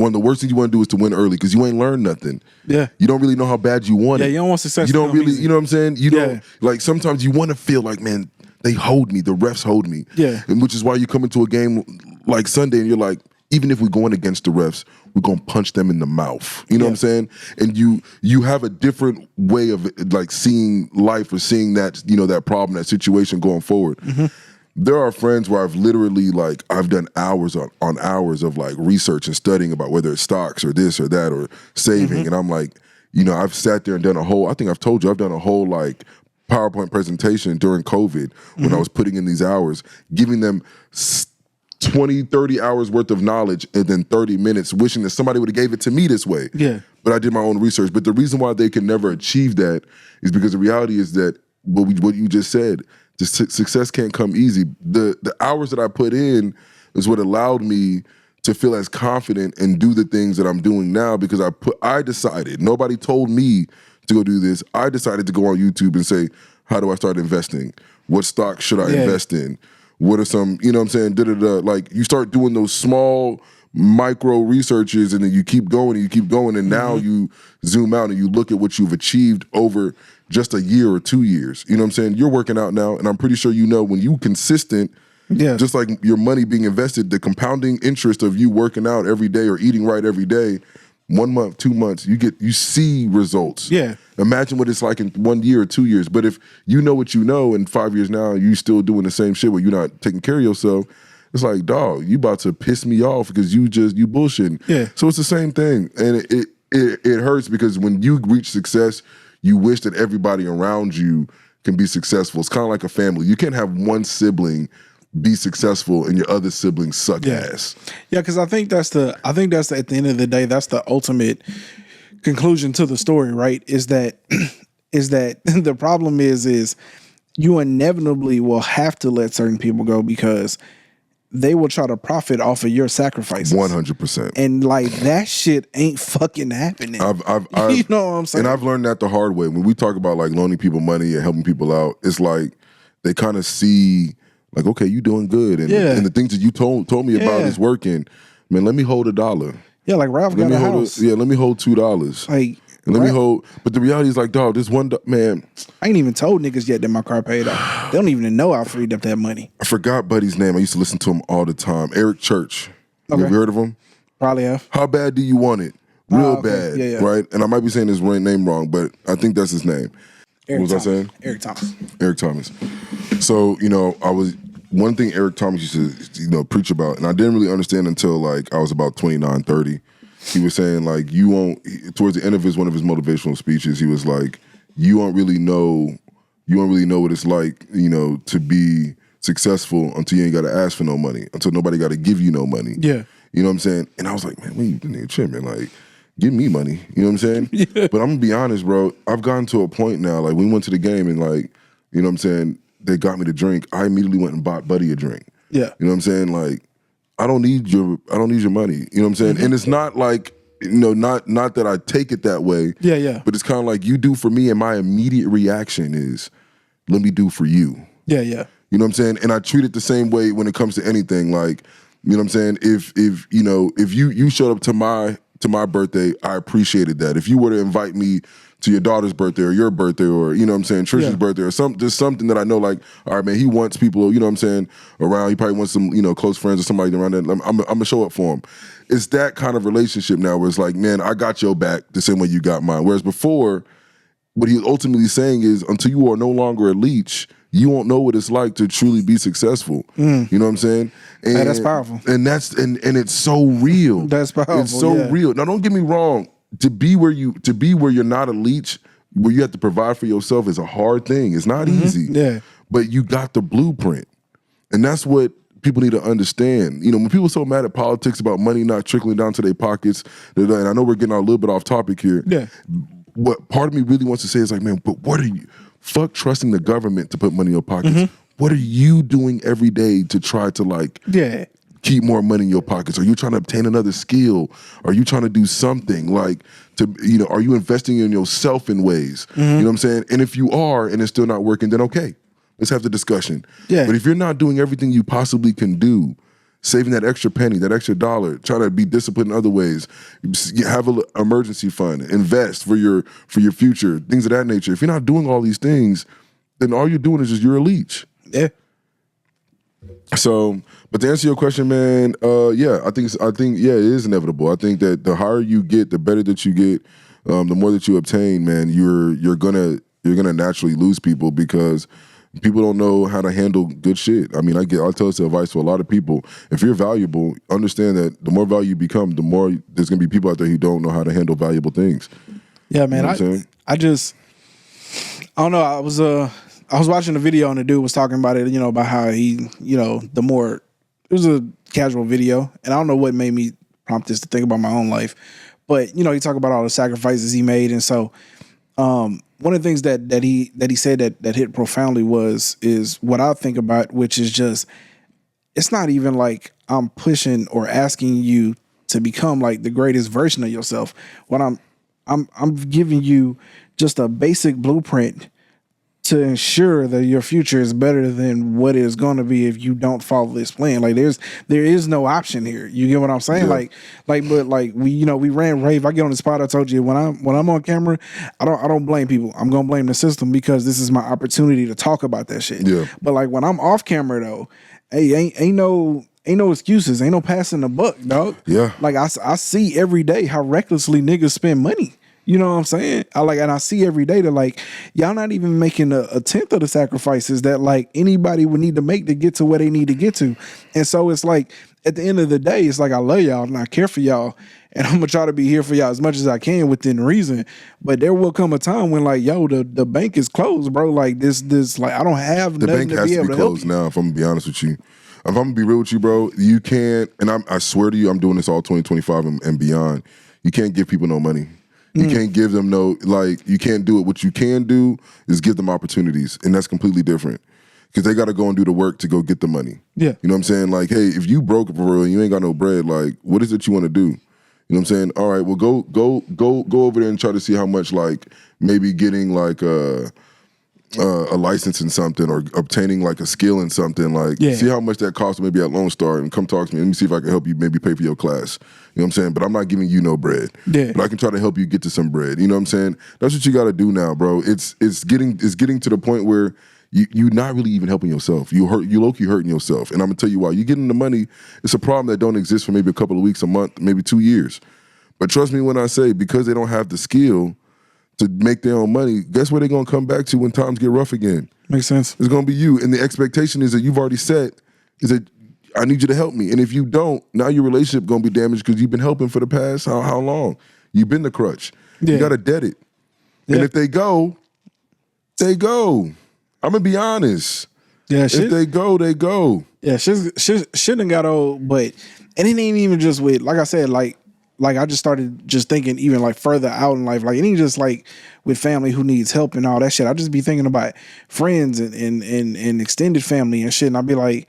of the worst things you want to do is to win early because you ain't learned nothing. Yeah. You don't really know how bad you want it. Yeah, you don't want success. You don't really, you know what I'm saying? You don't, like sometimes you want to feel like, man, they hold me, the refs hold me. Yeah. And which is why you come into a game like Sunday and you're like, even if we're going against the refs, we're going to punch them in the mouth. You know what I'm saying? And you have a different way of like seeing life or seeing that, you know, that problem, that situation going forward. There are friends where I've literally like, I've done hours on hours of like research and studying about whether it's stocks or this or that or saving. And I'm like, you know, I've sat there and done I think I've told you, I've done a whole like PowerPoint presentation during COVID when I was putting in these hours, giving them 20, 30 hours worth of knowledge and then 30 minutes wishing that somebody would have gave it to me this way. Yeah. But I did my own research. But the reason why they can never achieve that is because the reality is that what you just said, success can't come easy. The hours that I put in is what allowed me to feel as confident and do the things that I'm doing now because I decided, nobody told me to go do this. I decided to go on YouTube and say, how do I start investing? What stock should I invest in? What are some, you know what I'm saying, like you start doing those small micro researches and then you keep going and you keep going and now you zoom out and you look at what you've achieved over just a year or 2 years. You know what I'm saying? You're working out now and I'm pretty sure you know when you consistent, just like your money being invested, the compounding interest of you working out every day or eating right every day, 1 month, 2 months, you see results. Yeah. Imagine what it's like in 1 year or 2 years. But if you know what you know and 5 years now you still doing the same shit where you're not taking care of yourself, it's like, dog, you about to piss me off because you bullshitting. Yeah. So it's the same thing. And it hurts because when you reach success, you wish that everybody around you can be successful. It's kind of like a family. You can't have one sibling be successful and your other siblings suck ass. Yeah, because I think that's at the end of the day, that's the ultimate conclusion to the story, right? Is that the problem is you inevitably will have to let certain people go because they will try to profit off of your sacrifices. 100%. And like that shit ain't fucking happening. I've you know what I'm saying? And I've learned that the hard way. When we talk about like loaning people money and helping people out, it's like they kind of see like, okay, you doing good. And, and the things that you told me about is working. Man, let me hold $1. Yeah, like Ralph got a house. Let me hold $2. Like, and let me hold. But the reality is like, dog, this man. I ain't even told niggas yet that my car paid off. They don't even know I freed up that money. I forgot Buddy's name. I used to listen to him all the time. Eric Church. Okay. Have you heard of him? Probably have. How bad do you want it? Real bad, right? And I might be saying his name wrong, but I think that's his name. Eric what was Thomas. I saying? Eric Thomas. So, one thing Eric Thomas used to, preach about, and I didn't really understand until like I was about 29, 30. He was saying like towards the end of one of his motivational speeches, he was like, you won't really know what it's like, to be successful until you ain't gotta ask for no money, until nobody gotta give you no money. Yeah. You know what I'm saying? And I was like, man, you nigga tripping, like, give me money. You know what I'm saying? Yeah. But I'm gonna be honest, bro, I've gotten to a point now, like we went to the game and like, you know what I'm saying, they got me to drink. I immediately went and bought Buddy a drink. Yeah. You know what I'm saying? Like, I don't need your money. You know what I'm saying? And it's not like, not that I take it that way. Yeah, yeah. But it's kind of like you do for me, and my immediate reaction is, let me do for you. Yeah, yeah. You know what I'm saying? And I treat it the same way when it comes to anything. Like, you know what I'm saying? If you showed up to my birthday, I appreciated that. If you were to invite me to your daughter's birthday or your birthday or, you know what I'm saying, Trish's birthday or just something that I know like, all right, man, he wants people, you know what I'm saying, around. He probably wants some, close friends or somebody around that. I'm going to show up for him. It's that kind of relationship now where it's like, man, I got your back the same way you got mine. Whereas before, what he was ultimately saying is until you are no longer a leech, you won't know what it's like to truly be successful. You know what I'm saying? And that's powerful. And it's so real. That's powerful. It's so real. Now, don't get me wrong. To be where you're not a leech, where you have to provide for yourself is a hard thing. It's not easy. Yeah. But you got the blueprint. And that's what people need to understand. When people are so mad at politics about money not trickling down to their pockets, and I know we're getting a little bit off topic here. Yeah. What part of me really wants to say is like, man, but what are you? Fuck trusting the government to put money in your pockets. What are you doing every day to try to keep more money in your pockets? Are you trying to obtain another skill? Are you trying to do something like are you investing in yourself in ways? You know what I'm saying? And if you are and it's still not working, then okay, let's have the discussion. Yeah. But if you're not doing everything you possibly can do, saving that extra penny, that extra dollar, trying to be disciplined in other ways, have an emergency fund, invest for your future, things of that nature. If you're not doing all these things, then all you're doing is just you're a leech. Yeah. So, but to answer your question, man, I think it is inevitable. I think that the higher you get, the better that you get, the more that you obtain, man, you're gonna naturally lose people because people don't know how to handle good shit. I mean, I tell this advice to a lot of people. If you're valuable, understand that the more value you become, the more there's gonna be people out there who don't know how to handle valuable things. Yeah, man. You know I don't know. I was watching a video and the dude was talking about it, about how he, the more casual video, and I don't know what made me prompt this to think about my own life, but you know, he talked about all the sacrifices he made, and so one of the things that he said that hit profoundly is what I think about, which is just, it's not even like I'm pushing or asking you to become like the greatest version of yourself. What I'm giving you just a basic blueprint to ensure that your future is better than what it's going to be if you don't follow this plan. Like there is no option here. You get what I'm saying? Yeah. But we ran rave. I get on the spot. I told you when I'm on camera, I don't blame people. I'm gonna blame the system because this is my opportunity to talk about that shit. Yeah. But like when I'm off camera though, hey, ain't no excuses. Ain't no passing the buck, dog. Yeah. Like I see every day how recklessly niggas spend money. You know what I'm saying? And I see every day that like y'all not even making a tenth of the sacrifices that like anybody would need to make to get to where they need to get to. And so it's like at the end of the day, it's like I love y'all and I care for y'all, and I'm gonna try to be here for y'all as much as I can within reason. But there will come a time when like, yo, the bank is closed, bro. Like this like I don't have the nothing bank has to be able to be to help closed you. now. If I'm gonna be honest with you, if I'm gonna be real with you, bro, you can't. And I swear to you, I'm doing this all 2025 and beyond. You can't give people no money. You can't give them you can't do it. What you can do is give them opportunities, and that's completely different because they got to go and do the work to go get the money. Yeah. You know what I'm saying? Like, hey, if you broke for real and you ain't got no bread, like, what is it you want to do? You know what I'm saying? All right, well, go over there and try to see how much, like, maybe getting like a license in something or obtaining like a skill in something, like see how much that costs maybe at Lone Star and come talk to me. Let me see if I can help you maybe pay for your class. You know what I'm saying? But I'm not giving you no bread. Yeah. But I can try to help you get to some bread. You know what I'm saying? That's what you got to do now, bro. It's getting to the point where you're not really even helping yourself. You low-key hurting yourself. And I'm gonna tell you why. You getting the money, it's a problem that don't exist for maybe a couple of weeks, a month, maybe 2 years. But trust me when I say, because they don't have the skill to make their own money, guess where they're gonna come back to when times get rough again? Makes sense. It's gonna be you. And the expectation is that you've already set is that I need you to help me. And if you don't, now your relationship gonna be damaged because you've been helping for the past how long? You've been the crutch. Yeah. You gotta debt it. Yeah. And if they go, they go. I'm gonna be honest. Yeah, if they go, they go. Yeah, shouldn't got old, but and it ain't even just with, like I said, like I just started just thinking even like further out in life. Like it ain't just like with family who needs help and all that shit. I just be thinking about friends and extended family and shit. And I'd be like,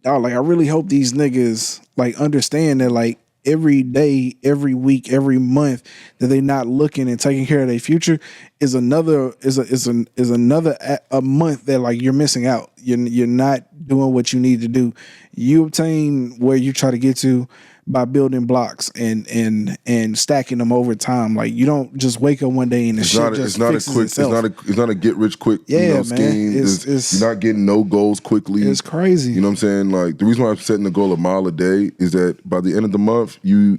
dog, like I really hope these niggas like understand that like every day, every week, every month that they not looking and taking care of their future is another a month that like you're missing out. You're not doing what you need to do. You obtain where you try to get to by building blocks and stacking them over time. Like you don't just wake up one day and it's not a get rich quick scheme. You're not getting no goals quickly. It's crazy. You know what I'm saying? Like the reason why I'm setting the goal of mile a day is that by the end of the month, you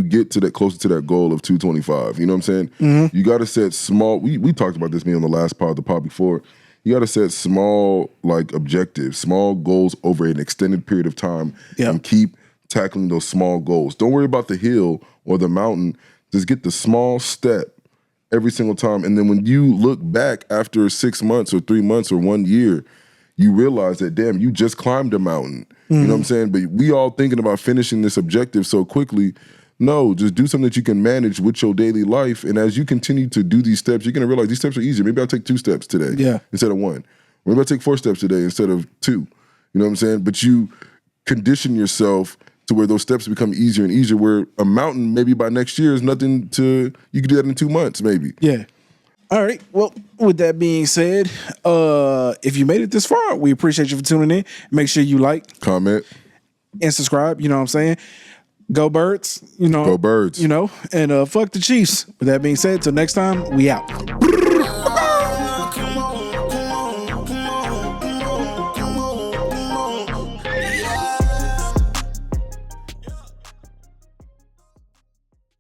get to that closer to that goal of 225. You know what I'm saying? Mm-hmm. You got to set small. We talked about this me on the last pod, the pod before. You got to set small like objectives, small goals over an extended period of time, and keep tackling those small goals. Don't worry about the hill or the mountain. Just get the small step every single time. And then when you look back after 6 months or 3 months or 1 year, you realize that, damn, you just climbed a mountain. Mm-hmm. You know what I'm saying? But we all thinking about finishing this objective so quickly. No, just do something that you can manage with your daily life. And as you continue to do these steps, you're going to realize these steps are easier. Maybe I'll take 2 steps today instead of 1. Maybe I'll take 4 steps today instead of 2. You know what I'm saying? But you condition yourself to where those steps become easier and easier, where a mountain maybe by next year is nothing to, you can do that in 2 months maybe. Yeah. All right. Well, with that being said, if you made it this far, we appreciate you for tuning in. Make sure you like, comment, and subscribe. You know what I'm saying? Go Birds. You know. Go Birds. You know, and fuck the Chiefs. With that being said, till next time, we out.